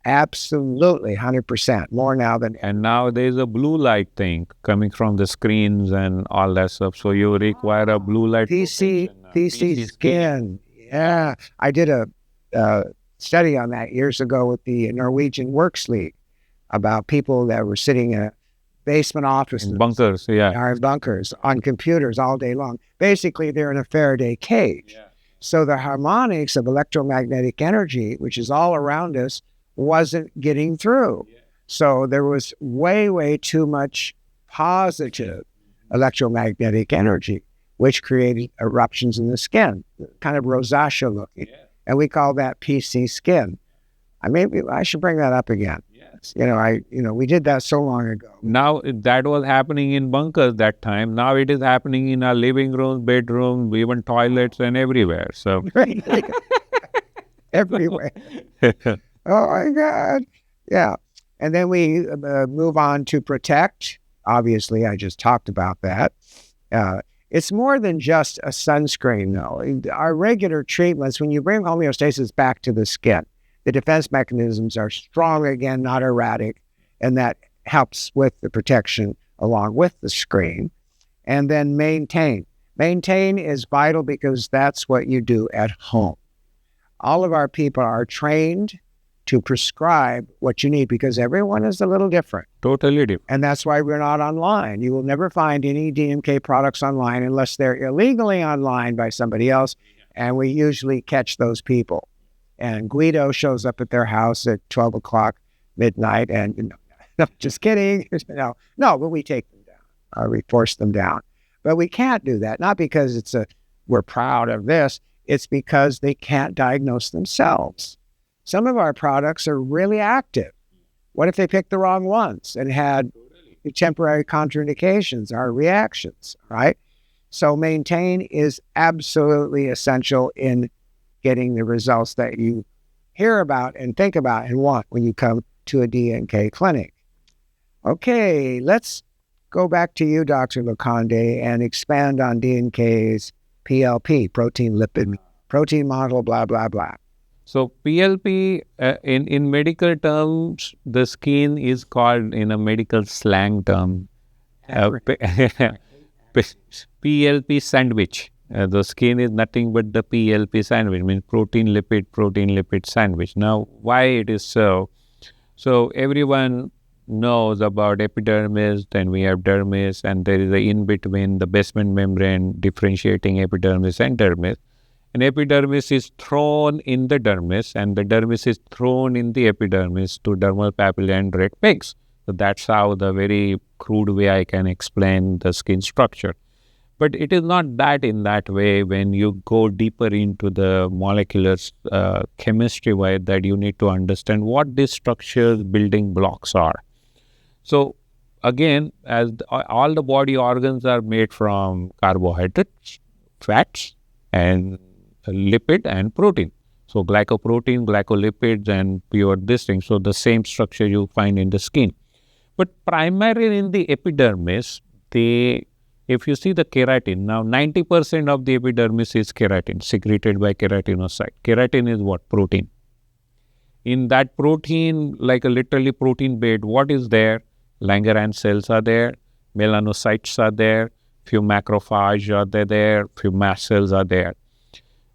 Absolutely, 100%, more now than ever. And now there's a blue light thing coming from the screens and all that stuff. So you require a blue light. PC skin. Yeah. I did a study on that years ago with the Norwegian Works League about people that were sitting in a basement office. In bunkers, yeah. Or bunkers on computers all day long. Basically, they're in a Faraday cage. Yeah. So the harmonics of electromagnetic energy, which is all around us, wasn't getting through. Yeah. So there was way too much positive electromagnetic energy, which created eruptions in the skin, kind of rosacea looking. Yeah. And we call that PC skin. I should bring that up again. Yes. We did that so long ago. Now that was happening in bunkers that time. Now it is happening in our living room, bedroom, even toilets and everywhere. So everywhere. Oh my God. Yeah. And then we move on to protect. Obviously, I just talked about that. It's more than just a sunscreen, though. Our regular treatments, when you bring homeostasis back to the skin, the defense mechanisms are strong again, not erratic, and that helps with the protection along with the screen. And then maintain. Maintain is vital because that's what you do at home. All of our people are trained to prescribe what you need because everyone is a little different. Totally different. And that's why we're not online. You will never find any DMK products online unless they're illegally online by somebody else. And we usually catch those people. And Guido shows up at their house at 12 o'clock midnight and, no, just kidding. No, but we take them down. We force them down. But we can't do that, not because we're proud of this. It's because they can't diagnose themselves. Some of our products are really active. What if they picked the wrong ones and had temporary contraindications or reactions, right? So maintain is absolutely essential in getting the results that you hear about and think about and want when you come to a DMK clinic. Okay, let's go back to you, Dr. Lokhande, and expand on DMK's PLP, protein model, blah, blah, blah. So PLP, in medical terms, the skin is called, in a medical slang term, PLP sandwich. The skin is nothing but the PLP sandwich, means protein, lipid sandwich. Now, why it is so? So everyone knows about epidermis, then we have dermis, and there is a in between the basement membrane differentiating epidermis and dermis. And epidermis is thrown in the dermis, and the dermis is thrown in the epidermis to dermal papillae and red pegs. So that's how the very crude way I can explain the skin structure. But it is not that in that way. When you go deeper into the molecular chemistry way, that you need to understand what these structures building blocks are. So again, as all the body organs are made from carbohydrates, fats, and lipid and protein. So glycoprotein, glycolipids, and pure this thing. So the same structure you find in the skin. But primarily in the epidermis, if you see the keratin, now 90% of the epidermis is keratin, secreted by keratinocyte. Keratin is what? Protein. In that protein, like a literally protein bed, what is there? Langerhans cells are there, melanocytes are there, few macrophages are there, few mast cells are there.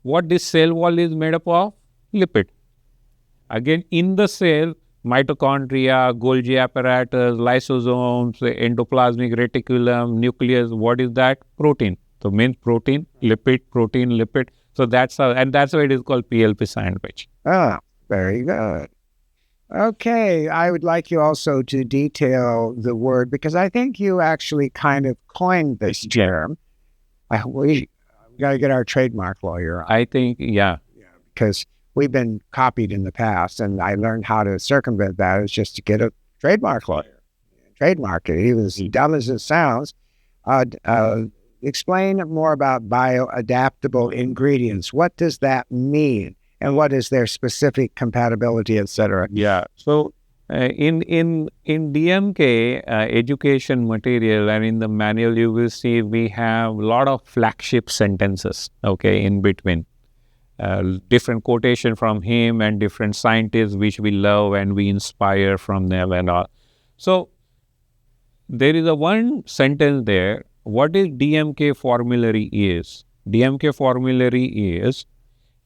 What this cell wall is made up of? Lipid. Again, in the cell, mitochondria, Golgi apparatus, lysosomes, endoplasmic reticulum, nucleus, what is that? Protein. So means protein, lipid. So that's how, and that's why it is called PLP sandwich. Ah, very good. Okay, I would like you also to detail the word, because I think you actually kind of coined this term. We got to get our trademark lawyer on. I think, yeah. Because we've been copied in the past, and I learned how to circumvent that is just to get a trademark lawyer. Trademark it, even as dumb as it sounds. Explain more about bioadaptable ingredients. What does that mean? And what is their specific compatibility, et cetera? Yeah. So in DMK education material and in the manual, you will see we have a lot of flagship sentences, okay, in between. Different quotation from him and different scientists which we love and we inspire from them and all. So there is a one sentence there. What is DMK formulary is? DMK formulary is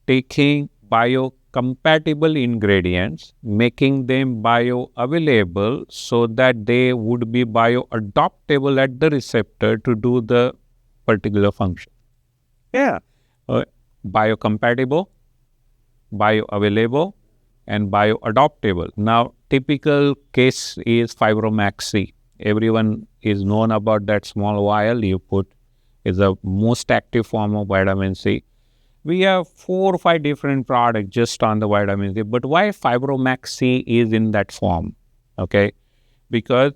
taking biocompatible ingredients, making them bioavailable so that they would be bioadaptable at the receptor to do the particular function. Yeah. Biocompatible, bioavailable, and bioadaptable. Now, typical case is Fibromax C. Everyone is known about that small vial you put is the most active form of vitamin C. We have 4 or 5 different products just on the vitamin C. But why Fibromax C is in that form? Okay, because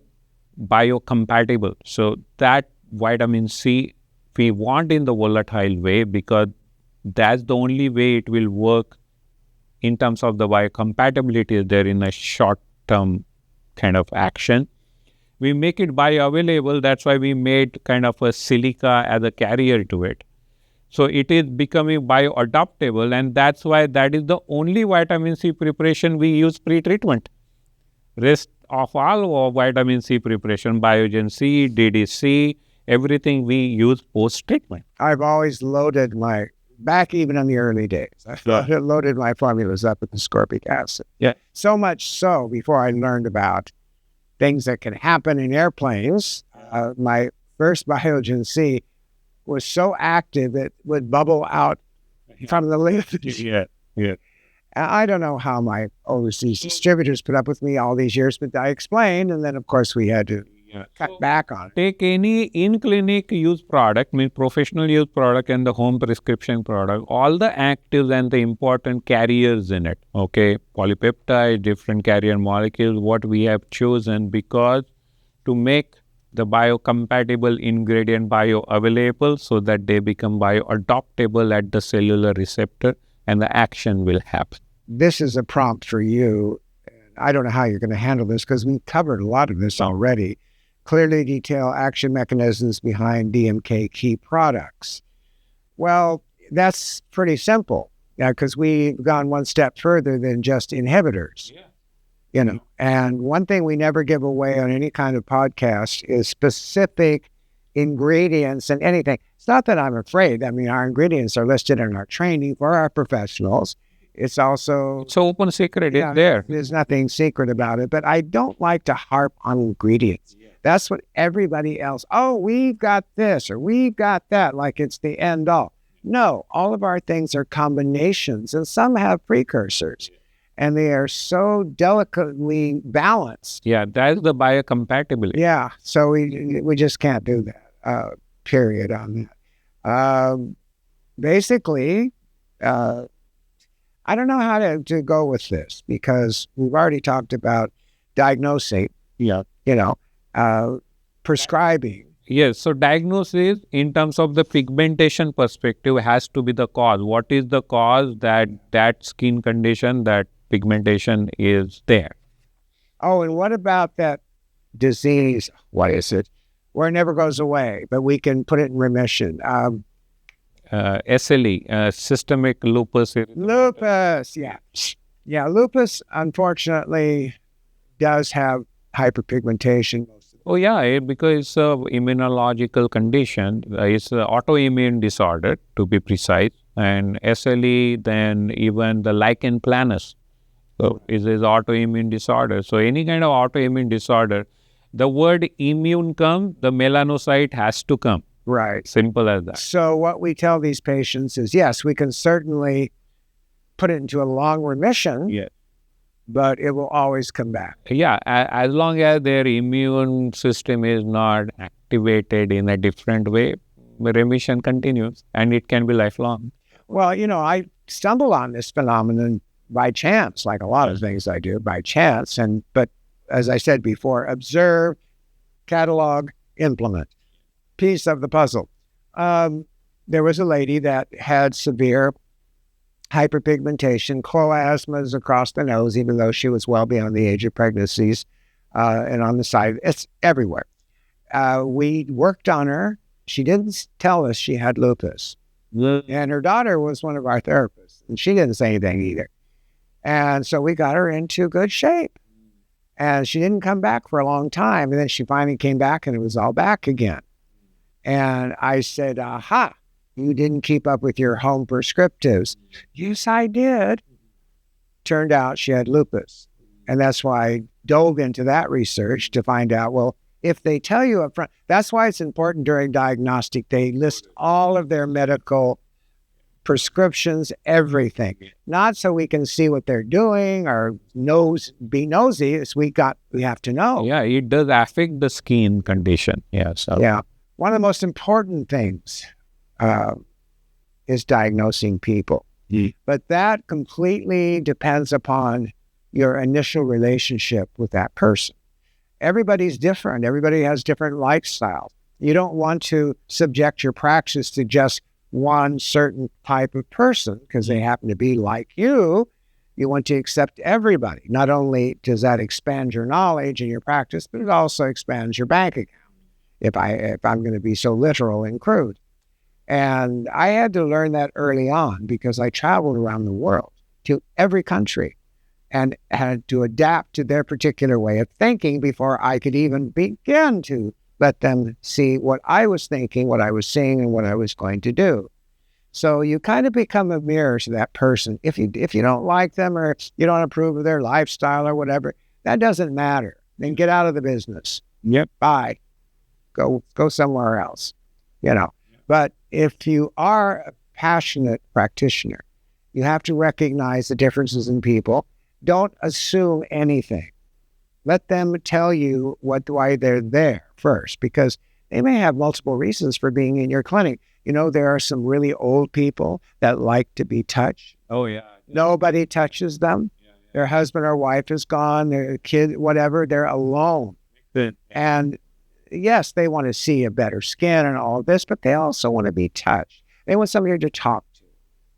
biocompatible. So that vitamin C we want in the volatile way because that's the only way it will work in terms of the biocompatibility there in a short-term kind of action. We make it bioavailable. That's why we made kind of a silica as a carrier to it. So it is becoming bioadaptable, and that's why that is the only vitamin C preparation we use pre-treatment. Rest of all vitamin C preparation, Biogen C, DDC, everything we use post-treatment. I've always loaded back even in the early days, I loaded my formulas up with ascorbic acid. Yeah. So much so, before I learned about things that can happen in airplanes, my first Biogen C was so active it would bubble out from the lid. Yeah. I don't know how my overseas distributors put up with me all these years, but I explained, and then of course we had to cut back on it. Take any in-clinic use product, means professional use product and the home prescription product, all the actives and the important carriers in it, okay, polypeptide, different carrier molecules, what we have chosen because to make the biocompatible ingredient bioavailable so that they become bioadaptable at the cellular receptor and the action will happen. This is a prompt for you. I don't know how you're going to handle this because we covered a lot of this already. Clearly detail action mechanisms behind DMK key products. Well, that's pretty simple because we've gone one step further than just inhibitors. Yeah. And one thing we never give away on any kind of podcast is specific ingredients and anything. It's not that I'm afraid. I mean, our ingredients are listed in our training for our professionals. It's also... So open secret is there. There's nothing secret about it, but I don't like to harp on ingredients. Yeah. That's what everybody else, we've got this or we've got that, like it's the end all. No, all of our things are combinations and some have precursors. Yeah. And they are so delicately balanced. Yeah, that's the biocompatibility. Yeah, so we just can't do that, period, on that. Basically, I don't know how to go with this because we've already talked about diagnosing, prescribing. Yes, so diagnosis in terms of the pigmentation perspective has to be the cause. What is the cause that skin condition, that pigmentation is there? Oh, and what about that disease? What is it? Where it never goes away, but we can put it in remission. SLE, systemic lupus. Lupus, yeah. Yeah, lupus, unfortunately, does have hyperpigmentation. Oh, yeah, because it's an immunological condition. It's an autoimmune disorder, to be precise. And SLE, then even the lichen planus. So it is autoimmune disorder. So any kind of autoimmune disorder, the word immune comes, the melanocyte has to come. Right. Simple as that. So what we tell these patients is, yes, we can certainly put it into a long remission, but it will always come back. Yeah, as long as their immune system is not activated in a different way, the remission continues and it can be lifelong. Well, I stumble on this phenomenon by chance, like a lot of things I do by chance. But as I said before, observe, catalog, implement. Piece of the puzzle. There was a lady that had severe hyperpigmentation, chloasmas across the nose, even though she was well beyond the age of pregnancies, and on the side. It's everywhere. We worked on her. She didn't tell us she had lupus. And her daughter was one of our therapists, and she didn't say anything either. And so we got her into good shape. And she didn't come back for a long time. And then she finally came back, and it was all back again. And I said, aha, you didn't keep up with your home prescriptives. Yes, I did. Turned out she had lupus. And that's why I dove into that research to find out, well, if they tell you up front, that's why it's important during diagnostic, they list all of their medical prescriptions, everything. Not so we can see what they're doing or be nosy. It's we have to know. Yeah, it does affect the skin condition. Yeah. One of the most important things is diagnosing people. But that completely depends upon your initial relationship with that person. Everybody's different. Everybody has different lifestyles. You don't want to subject your practice to just one certain type of person because they happen to be like you. You want to accept everybody. Not only does that expand your knowledge and your practice, but it also expands your bank account, if I'm going to be so literal and crude. And I had to learn that early on because I traveled around the world to every country and had to adapt to their particular way of thinking before I could even begin to let them see what I was thinking, what I was seeing, and what I was going to do. So you kind of become a mirror to that person. If you don't like them or you don't approve of their lifestyle or whatever, that doesn't matter. Then get out of the business. Yep. Bye. Go somewhere else. But if you are a passionate practitioner, you have to recognize the differences in people. Don't assume anything. Let them tell you why they're there first, because they may have multiple reasons for being in your clinic. There are some really old people that like to be touched. Oh, yeah. Nobody touches them. Their husband or wife is gone, their kid, whatever, they're alone. And yes, they want to see a better skin and all of this, but they also want to be touched. They want somebody to talk to.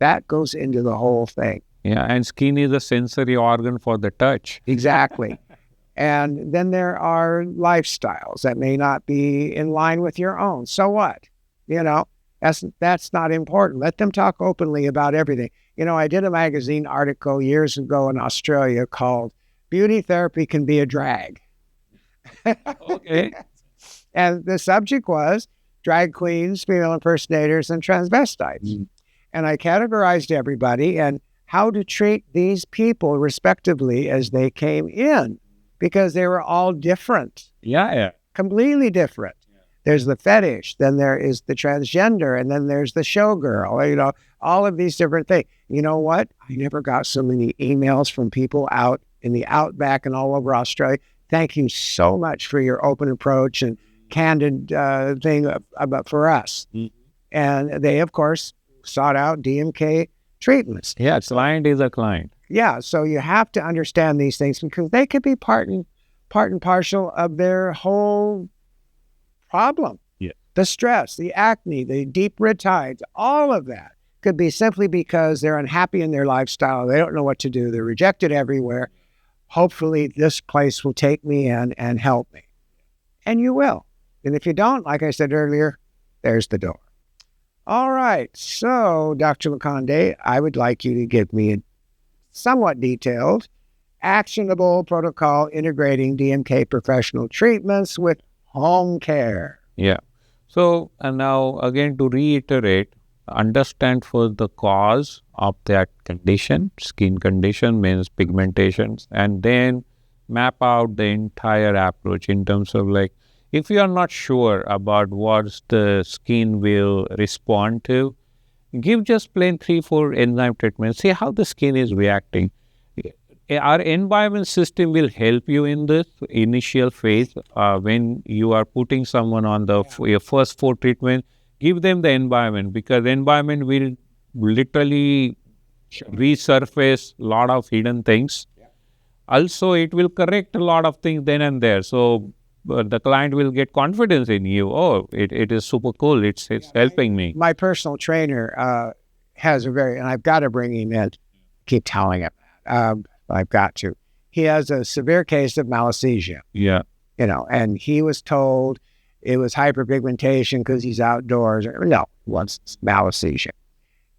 That goes into the whole thing. Yeah, and skin is a sensory organ for the touch. Exactly. And then there are lifestyles that may not be in line with your own. So what? That's not important. Let them talk openly about everything. I did a magazine article years ago in Australia called Beauty Therapy Can Be a Drag. Okay. And the subject was drag queens, female impersonators, and transvestites. Mm. And I categorized everybody and how to treat these people respectively as they came in, because they were all different. Yeah. Completely different. Yeah. There's the fetish, then there is the transgender, and then there's the showgirl, all of these different things. You know what? I never got so many emails from people out in the outback and all over Australia. Thank you so much for your open approach and candid thing about for us. Mm-hmm. And they, of course, sought out DMK treatments. Yeah, client is a client. Yeah, so you have to understand these things because they could be part and parcel of their whole problem. Yeah. The stress, the acne, the deep retides, all of that could be simply because they're unhappy in their lifestyle. They don't know what to do. They're rejected everywhere. Hopefully this place will take me in and help me. And you will. And if you don't, like I said earlier, there's the door. All right. So, Dr. Lokhande, I would like you to give me a somewhat detailed, actionable protocol integrating DMK professional treatments with home care. Yeah. So, and now again to reiterate, understand first the cause of that condition, skin condition means pigmentations, and then map out the entire approach in terms of like, if you are not sure about what the skin will respond to, give just plain 3-4 enzyme treatments. See how the skin is reacting. Our environment system will help you in this initial phase when you are putting someone on your first 4 treatment. Give them the environment, because the environment will literally resurface a lot of hidden things. Yeah. Also, it will correct a lot of things then and there. So the client will get confidence in you. Oh, it is super cool. It's helping me. My personal trainer has and I've got to bring him in. Keep telling him. I've got to. He has a severe case of malacesia. Yeah. And he was told it was hyperpigmentation because he's outdoors. No, it was malacesia.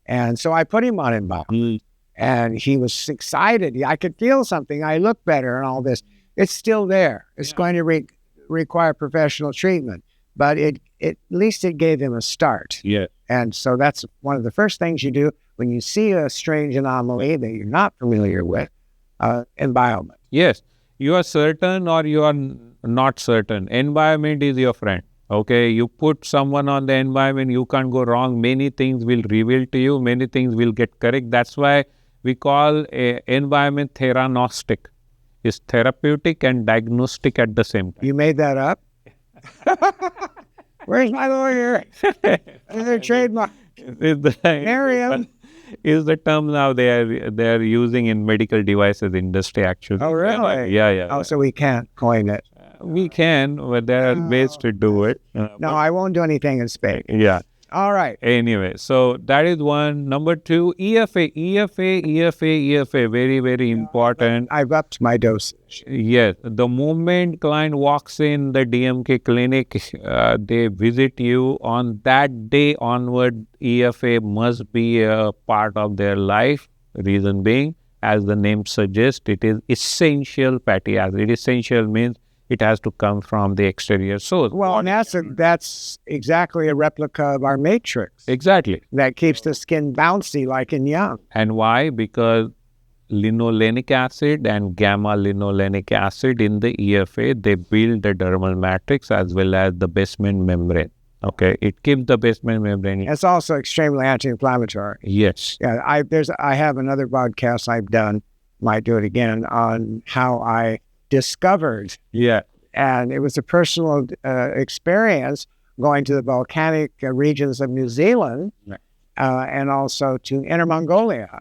And so I put him on Embalm. And he was excited. I could feel something. I look better and all this. It's still there. It's going to require professional treatment. But at least it gave him a start. Yeah. And so that's one of the first things you do when you see a strange anomaly that you're not familiar with, environment. Yes. You are certain or you are not certain. Environment is your friend. Okay, you put someone on the environment, you can't go wrong. Many things will reveal to you. Many things will get correct. That's why we call environment theranostic. It's therapeutic and diagnostic at the same time. You made that up? Where's my lawyer? Their trademark. Miriam. Is the term now they are using in medical devices industry actually. Oh, really? Yeah. Oh, so we can't coin it. We can, but there are ways to do it. No, I won't do anything in Spain. Yeah. All right. Anyway, so that is one. Number two, EFA, very, very important. I've upped my dosage. Yes, the moment client walks in the DMK clinic, they visit you on that day onward, EFA must be a part of their life. Reason being, as the name suggests, it is essential fatty acid. Essential means it has to come from the exterior source. Well, and that's exactly a replica of our matrix. Exactly. That keeps the skin bouncy like in young. And why? Because linolenic acid and gamma linolenic acid in the EFA, they build the dermal matrix as well as the basement membrane. Okay, it keeps the basement membrane. It's also extremely anti-inflammatory. Yes. Yeah, I have another podcast I've done, might do it again, on how I discovered. Yeah. And it was a personal experience going to the volcanic regions of New Zealand and also to Inner Mongolia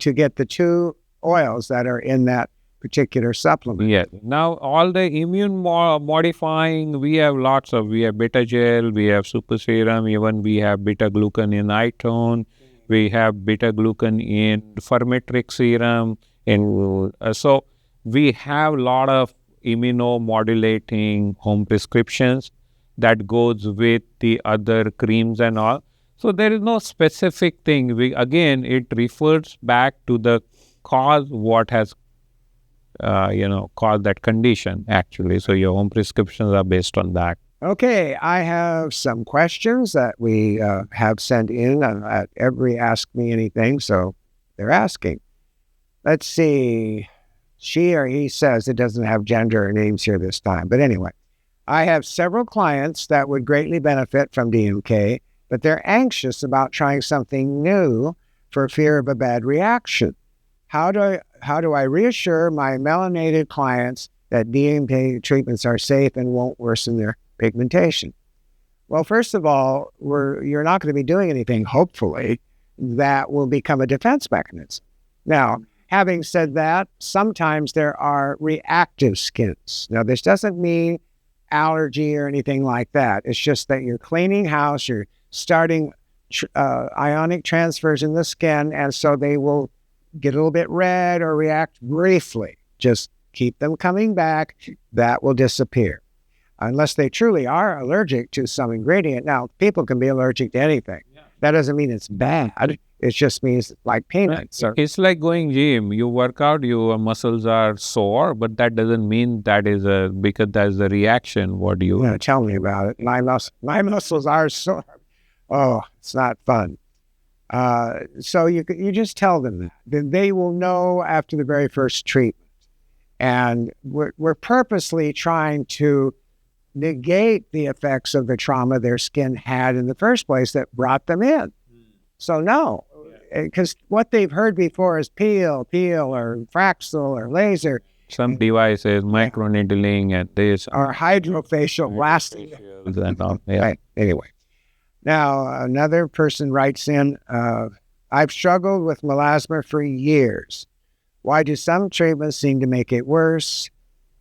to get the two oils that are in that particular supplement. Yeah. Now, all the immune modifying, we have beta gel, we have super serum, even we have beta glucan in itone, we have beta glucan in fermetric serum. So we have a lot of immunomodulating home prescriptions that goes with the other creams and all. So there is no specific thing. It refers back to the cause, what has caused that condition actually. So your home prescriptions are based on that. Okay, I have some questions that we have sent in at every Ask Me Anything. So they're asking. Let's see. She or he says it doesn't have gender or names here this time. But anyway, I have several clients that would greatly benefit from DMK, but they're anxious about trying something new for fear of a bad reaction. How do I reassure my melanated clients that DMK treatments are safe and won't worsen their pigmentation? Well, first of all, you're not going to be doing anything, hopefully, that will become a defense mechanism. Now, having said that, sometimes there are reactive skins. Now, this doesn't mean allergy or anything like that. It's just that you're cleaning house, you're starting ionic transfers in the skin, and so they will get a little bit red or react briefly. Just keep them coming back. That will disappear. Unless they truly are allergic to some ingredient. Now, people can be allergic to anything. Yeah. That doesn't mean it's bad. It just means like peanuts. It's like going gym. You work out, your muscles are sore, but that doesn't mean that is because that's a reaction. What do you... Yeah, tell me about it. My muscles are sore. Oh, it's not fun. So you just tell them that. Then they will know after the very first treatment. And we're purposely trying to negate the effects of the trauma their skin had in the first place that brought them in. So no, because what they've heard before is peel or Fraxel or laser. Some devices, microneedling and this. Or hydrofacial blasting. And all. Yeah. Right. Anyway. Now, another person writes in, I've struggled with melasma for years. Why do some treatments seem to make it worse?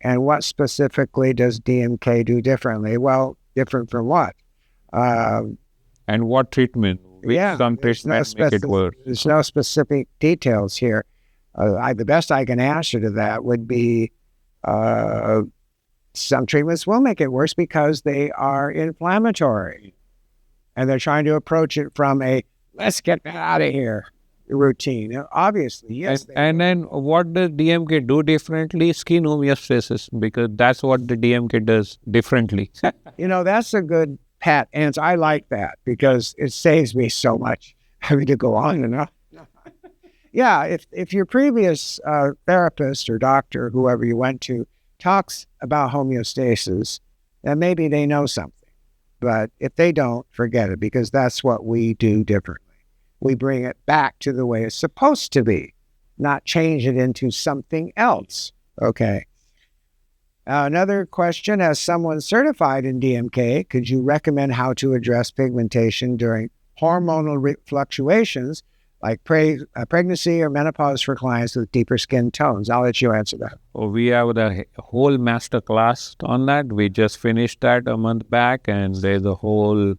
And what specifically does DMK do differently? Well, different from what? And what treatment? Some treatments make it worse. There's no specific details here. The best I can answer to that would be some treatments will make it worse because they are inflammatory. And they're trying to approach it from a, let's get that out of here routine. Obviously, yes. And then what does DMK do differently? Skin homeostasis, because that's what the DMK does differently. That's a good pat answer. I like that because it saves me so much having to go on and on. Yeah, if your previous therapist or doctor, whoever you went to, talks about homeostasis, then maybe they know something. But if they don't, forget it, because that's what we do differently. We bring it back to the way it's supposed to be, not change it into something else. Okay. Another question, as someone certified in DMK, could you recommend how to address pigmentation during hormonal fluctuations like pregnancy or menopause for clients with deeper skin tones? I'll let you answer that. We have a whole master class on that. We just finished that a month back, and there's a whole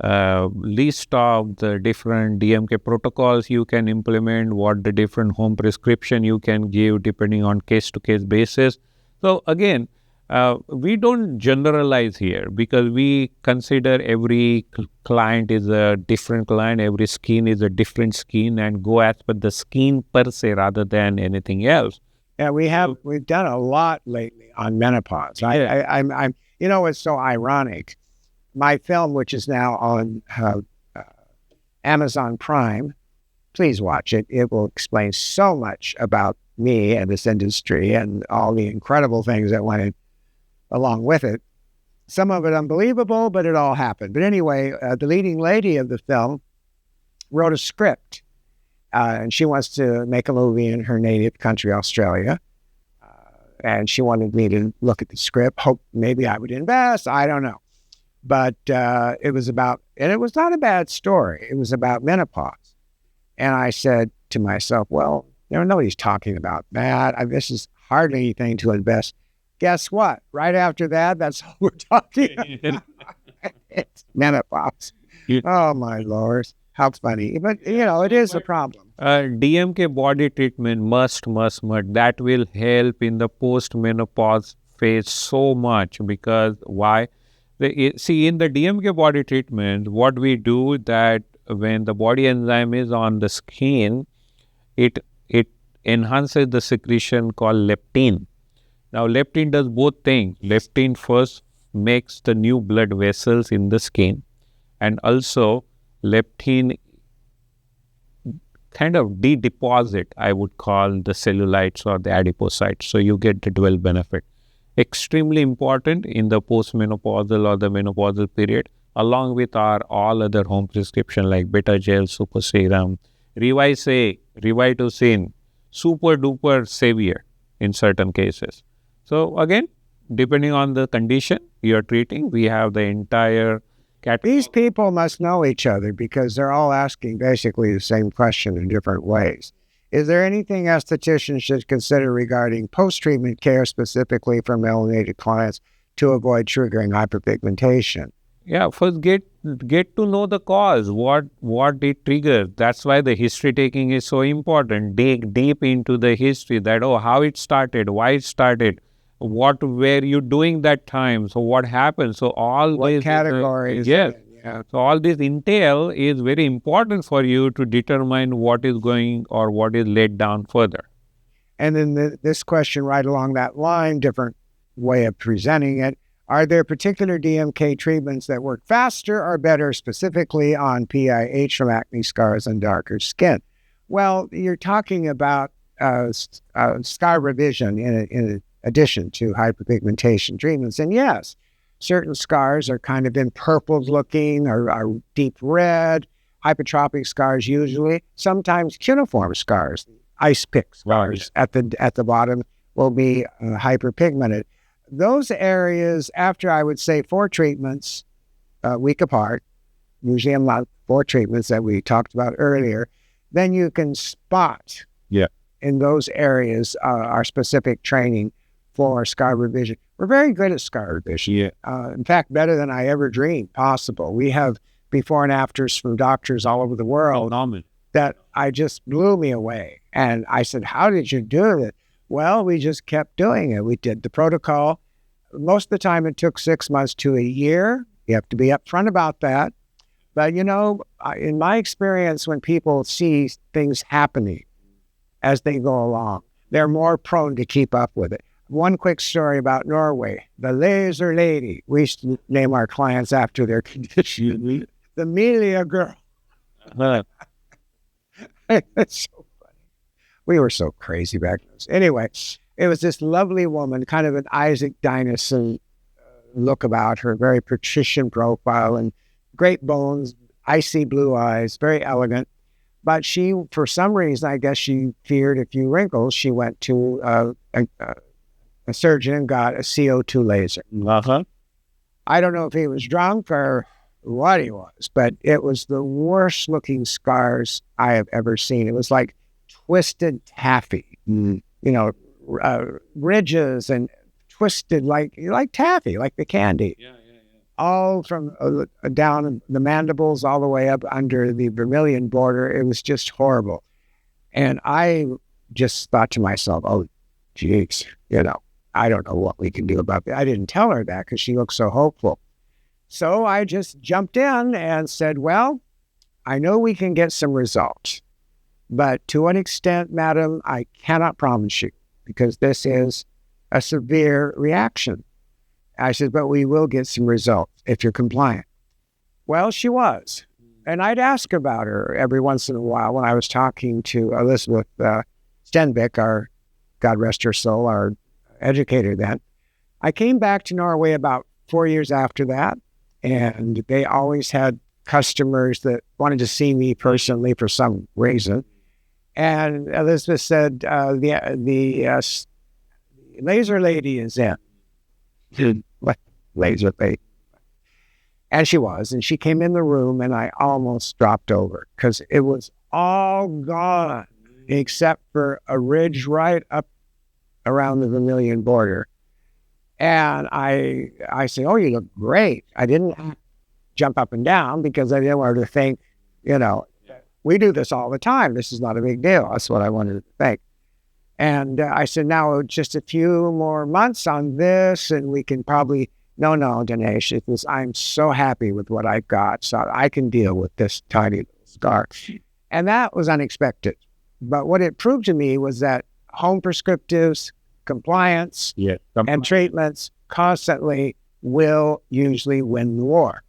list of the different DMK protocols you can implement, what the different home prescription you can give depending on case-to-case basis. So again, we don't generalize here because we consider every client is a different client, every skin is a different skin, and go as per the skin per se rather than anything else. Yeah, we've done a lot lately on menopause. I'm it's so ironic. My film, which is now on Amazon Prime, please watch it. It will explain so much about me and this industry and all the incredible things that went along with it. Some of it unbelievable, but it all happened. But anyway, the leading lady of the film wrote a script, and she wants to make a movie in her native country, Australia. And she wanted me to look at the script, hope maybe I would invest. I don't know. But it was about, and it was not a bad story. It was about menopause. And I said to myself, well, nobody's talking about that. This is hardly anything to invest. Guess what? Right after that, that's all we're talking about. It's menopause. Oh, my Lord. How funny. But, it is a problem. DMK body treatment must. That will help in the post-menopause phase so much because why? See, in the DMK body treatment, what we do that when the body enzyme is on the skin, it enhances the secretion called leptin. Now, leptin does both things. Leptin first makes the new blood vessels in the skin, and also leptin kind of de-deposit, I would call the cellulites or the adipocytes. So you get the dual benefit. Extremely important in the postmenopausal or the menopausal period, along with our all other home prescription like beta gel, super serum, Revitocin, super duper severe in certain cases. So again, depending on the condition you're treating, we have the entire category. These people must know each other because they're all asking basically the same question in different ways. Is there anything estheticians should consider regarding post-treatment care specifically for melanated clients to avoid triggering hyperpigmentation? Yeah, first get to know the cause, what it triggers. That's why the history taking is so important. Dig deep into the history that, how it started, why it started, what were you doing that time, so what happened. So all what category is yes. it? Yeah. So all this intel is very important for you to determine what is going or what is laid down further. And then this question right along that line, different way of presenting it. Are there particular DMK treatments that work faster or better specifically on PIH from acne scars and darker skin? Well, you're talking about scar revision in addition to hyperpigmentation treatments. And yes, certain scars are kind of empurpled looking or are deep red, hypertrophic scars usually, sometimes cuneiform scars, ice pick scars at the bottom will be hyperpigmented. Those areas, after I would say 4 treatments, a week apart, usually a month, 4 treatments that we talked about earlier, then you can spot in those areas our specific training for scar revision. We're very good at scar revision. In fact, better than I ever dreamed possible. We have before and afters from doctors all over the world that I just blew me away. And I said, how did you do it? Well, we just kept doing it. We did the protocol. Most of the time it took 6 months to a year. You have to be upfront about that. But, in my experience, when people see things happening as they go along, they're more prone to keep up with it. One quick story about Norway, the laser lady. We used to name our clients after their condition. The Melia girl. It's so funny. We were so crazy back then. Anyway, it was this lovely woman, kind of an Isaac Dynaston look about her, very patrician profile and great bones, icy blue eyes, very elegant. But she, for some reason, I guess she feared a few wrinkles. She went to a surgeon and got a CO2 laser. I don't know if he was drunk or what he was, but it was the worst looking scars I have ever seen. It was like twisted taffy, ridges and twisted like taffy, like the candy. all from down the mandibles all the way up under the vermilion border. It was just horrible. And I just thought to myself, oh, geez, I don't know what we can do about that. I didn't tell her that because she looked so hopeful. So I just jumped in and said, well, I know we can get some results, but to an extent, madam, I cannot promise you because this is a severe reaction. I said, but we will get some results if you're compliant. Well, she was. And I'd ask about her every once in a while when I was talking to Elizabeth Stenvik, our, God rest her soul, our educator then. I came back to Norway about 4 years after that, and they always had customers that wanted to see me personally for some reason. And Elizabeth said, the laser lady is in. What laser lady? And she was, and she came in the room, and I almost dropped over because it was all gone except for a ridge right up around the vermilion border. And I said, oh, you look great. I didn't jump up and down because I didn't want her to think, we do this all the time. This is not a big deal. That's what I wanted to think. And I said, now just a few more months on this, and we can probably, no, Danné, I'm so happy with what I've got, so I can deal with this tiny little scar. And that was unexpected. But what it proved to me was that home prescriptives, compliance, and treatments constantly will usually win the war.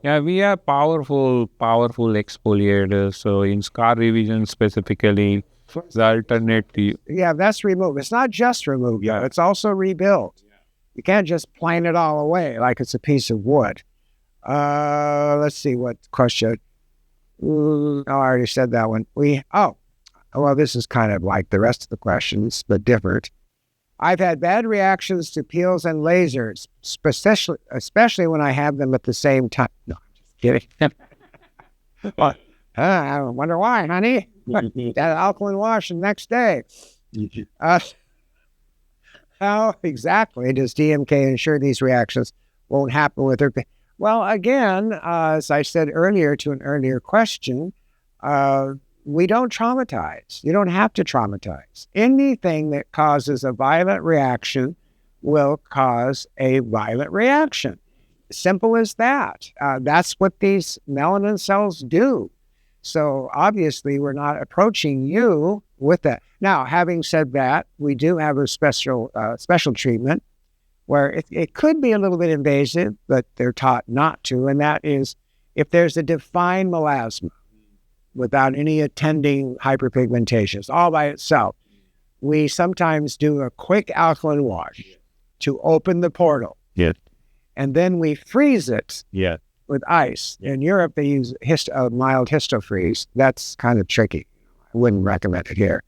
Yeah, we are powerful exfoliators. So in scar revision specifically, the alternative. Yeah, that's remove. It's not just remove, it's also rebuild. You can't just plane it all away like it's a piece of wood. Let's see what question. I already said that one. Well, this is kind of like the rest of the questions, but different. I've had bad reactions to peels and lasers, especially when I have them at the same time. No, I'm just kidding. Well, I wonder why, honey. That alkaline wash the next day. How exactly does DMK ensure these reactions won't happen with her? Well, again, as I said earlier to an earlier question, we don't traumatize. You don't have to traumatize. Anything that causes a violent reaction will cause a violent reaction. Simple as that. That's what these melanin cells do. So obviously, we're not approaching you with that. Now, having said that, we do have a special treatment where it could be a little bit invasive, but they're taught not to, and that is if there's a defined melasma without any attending hyperpigmentation, all by itself, we sometimes do a quick alkaline wash to open the portal. Yes. And then we freeze it. Yeah. With ice. In Europe, they use mild histofreeze. That's kind of tricky. I wouldn't recommend it here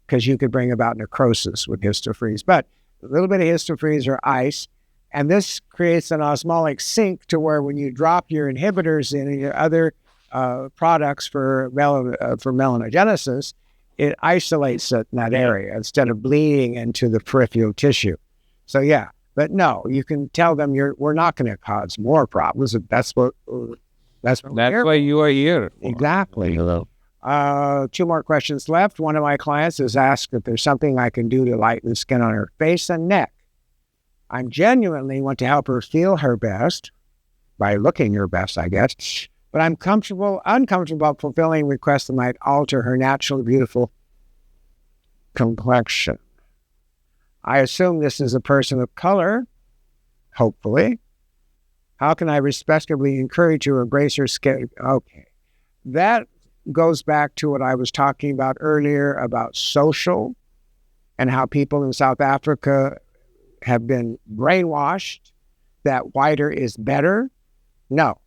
because you could bring about necrosis with histofreeze. But a little bit of histofreeze or ice, and this creates an osmotic sink to where when you drop your inhibitors in and your other products for melanogenesis, it isolates it in that area instead of bleeding into the peripheral tissue. So yeah. But no, you can tell them we're not going to cause more problems. That's why you are here. Exactly. Hello. 2 more questions left. One of my clients has asked if there's something I can do to lighten the skin on her face and neck. I genuinely want to help her feel her best by looking her best, I guess. But I'm uncomfortable fulfilling requests that might alter her naturally beautiful complexion. I assume this is a person of color, hopefully. How can I respectfully encourage her to embrace her skin? Okay. That goes back to what I was talking about earlier about social and how people in South Africa have been brainwashed that whiter is better. No.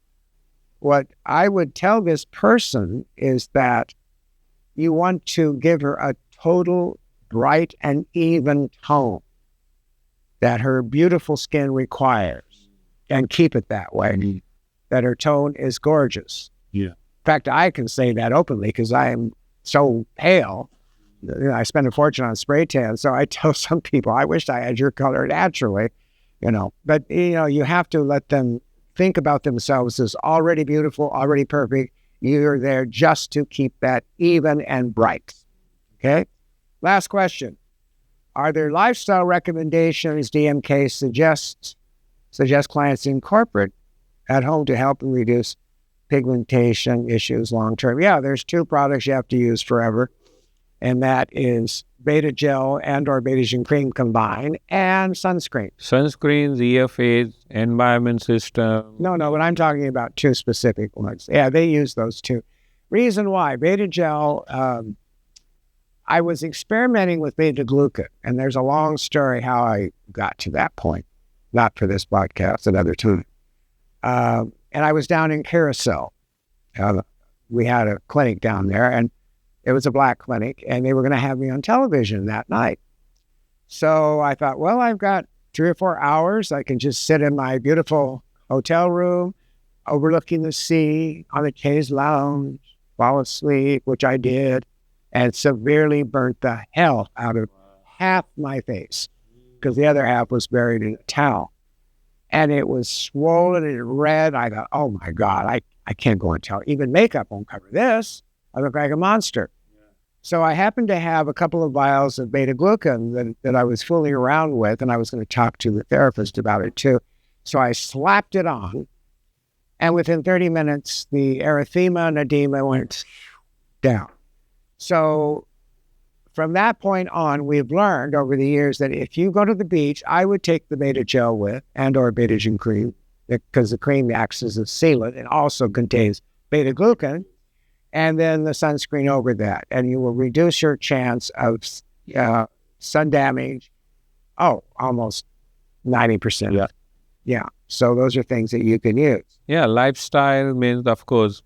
What I would tell this person is that you want to give her a total bright and even tone that her beautiful skin requires and keep it that way, that her tone is gorgeous. Yeah. In fact, I can say that openly because I am so pale. I spend a fortune on spray tan. So I tell some people, I wish I had your color naturally, but you have to let them think about themselves as already beautiful, already perfect. You're there just to keep that even and bright. Okay? Last question. Are there lifestyle recommendations DMK suggest clients incorporate at home to help them reduce pigmentation issues long term? Yeah, there's 2 products you have to use forever, and that is beta gel and or betagen cream combined and sunscreen. Sunscreens, EFAs, environment system. No, but I'm talking about 2 specific ones. Yeah, they use those 2. Reason why, beta gel, I was experimenting with beta-glucan, and there's a long story how I got to that point. Not for this podcast, another time. And I was down in Carousel. We had a clinic down there, and it was a black clinic, and they were going to have me on television that night. So I thought, well, I've got 3 or 4 hours. I can just sit in my beautiful hotel room, overlooking the sea, on the chaise lounge, fall asleep, which I did, and severely burnt the hell out of half my face because the other half was buried in a towel. And it was swollen and red. I thought, oh my God, I can't go on television. Even makeup won't cover this. I look like a monster. Yeah. So I happened to have a couple of vials of beta-glucan that I was fooling around with, and I was going to talk to the therapist about it too. So I slapped it on, and within 30 minutes, the erythema and edema went down. So from that point on, we've learned over the years that if you go to the beach, I would take the beta gel with and or betagen cream because the cream acts as a sealant. It also contains beta-glucan, and then the sunscreen over that. And you will reduce your chance of sun damage, almost 90%. Yeah. Yeah. So those are things that you can use. Yeah, lifestyle means, of course,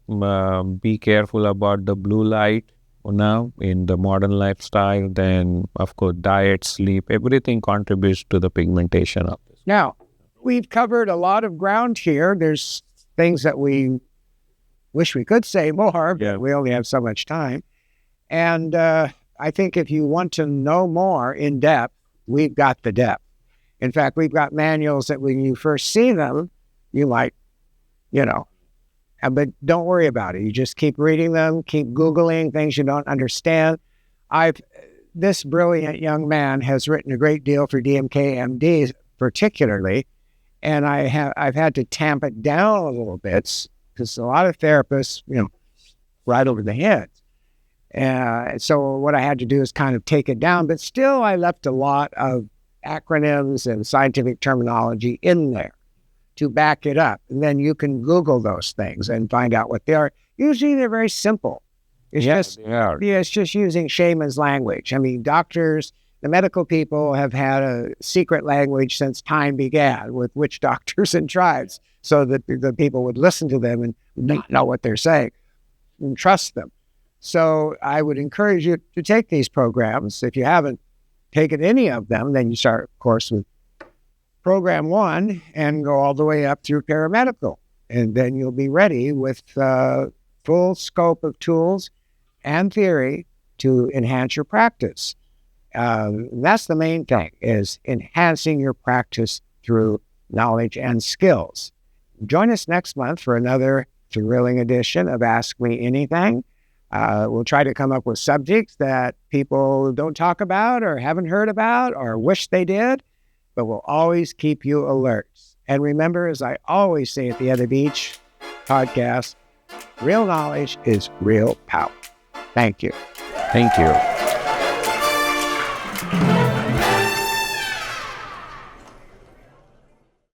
be careful about the blue light. Now in the modern lifestyle, then of course diet, sleep, everything contributes to the pigmentation of this. Now, we've covered a lot of ground here. There's things that we wish we could say more, but we only have so much time. And I think if you want to know more in depth, we've got the depth. In fact, we've got manuals that when you first see them, you might, but don't worry about it. You just keep reading them, keep Googling things you don't understand. This brilliant young man has written a great deal for DMK MD particularly, and I've had to tamp it down a little bit because a lot of therapists, right over the head. So what I had to do is kind of take it down, but still I left a lot of acronyms and scientific terminology in there to back it up. And then you can Google those things and find out what they are. Usually they're very simple. It's just using shaman's language. I mean, doctors, the medical people have had a secret language since time began with witch doctors and tribes so that the people would listen to them and not know what they're saying and trust them. So I would encourage you to take these programs. If you haven't taken any of them, then you start, of course, with Program 1 and go all the way up through paramedical. And then you'll be ready with full scope of tools and theory to enhance your practice. That's the main thing, is enhancing your practice through knowledge and skills. Join us next month for another thrilling edition of Ask Me Anything. We'll try to come up with subjects that people don't talk about or haven't heard about or wish they did, but we'll always keep you alert. And remember, as I always say at the end of each podcast, real knowledge is real power. Thank you. Thank you.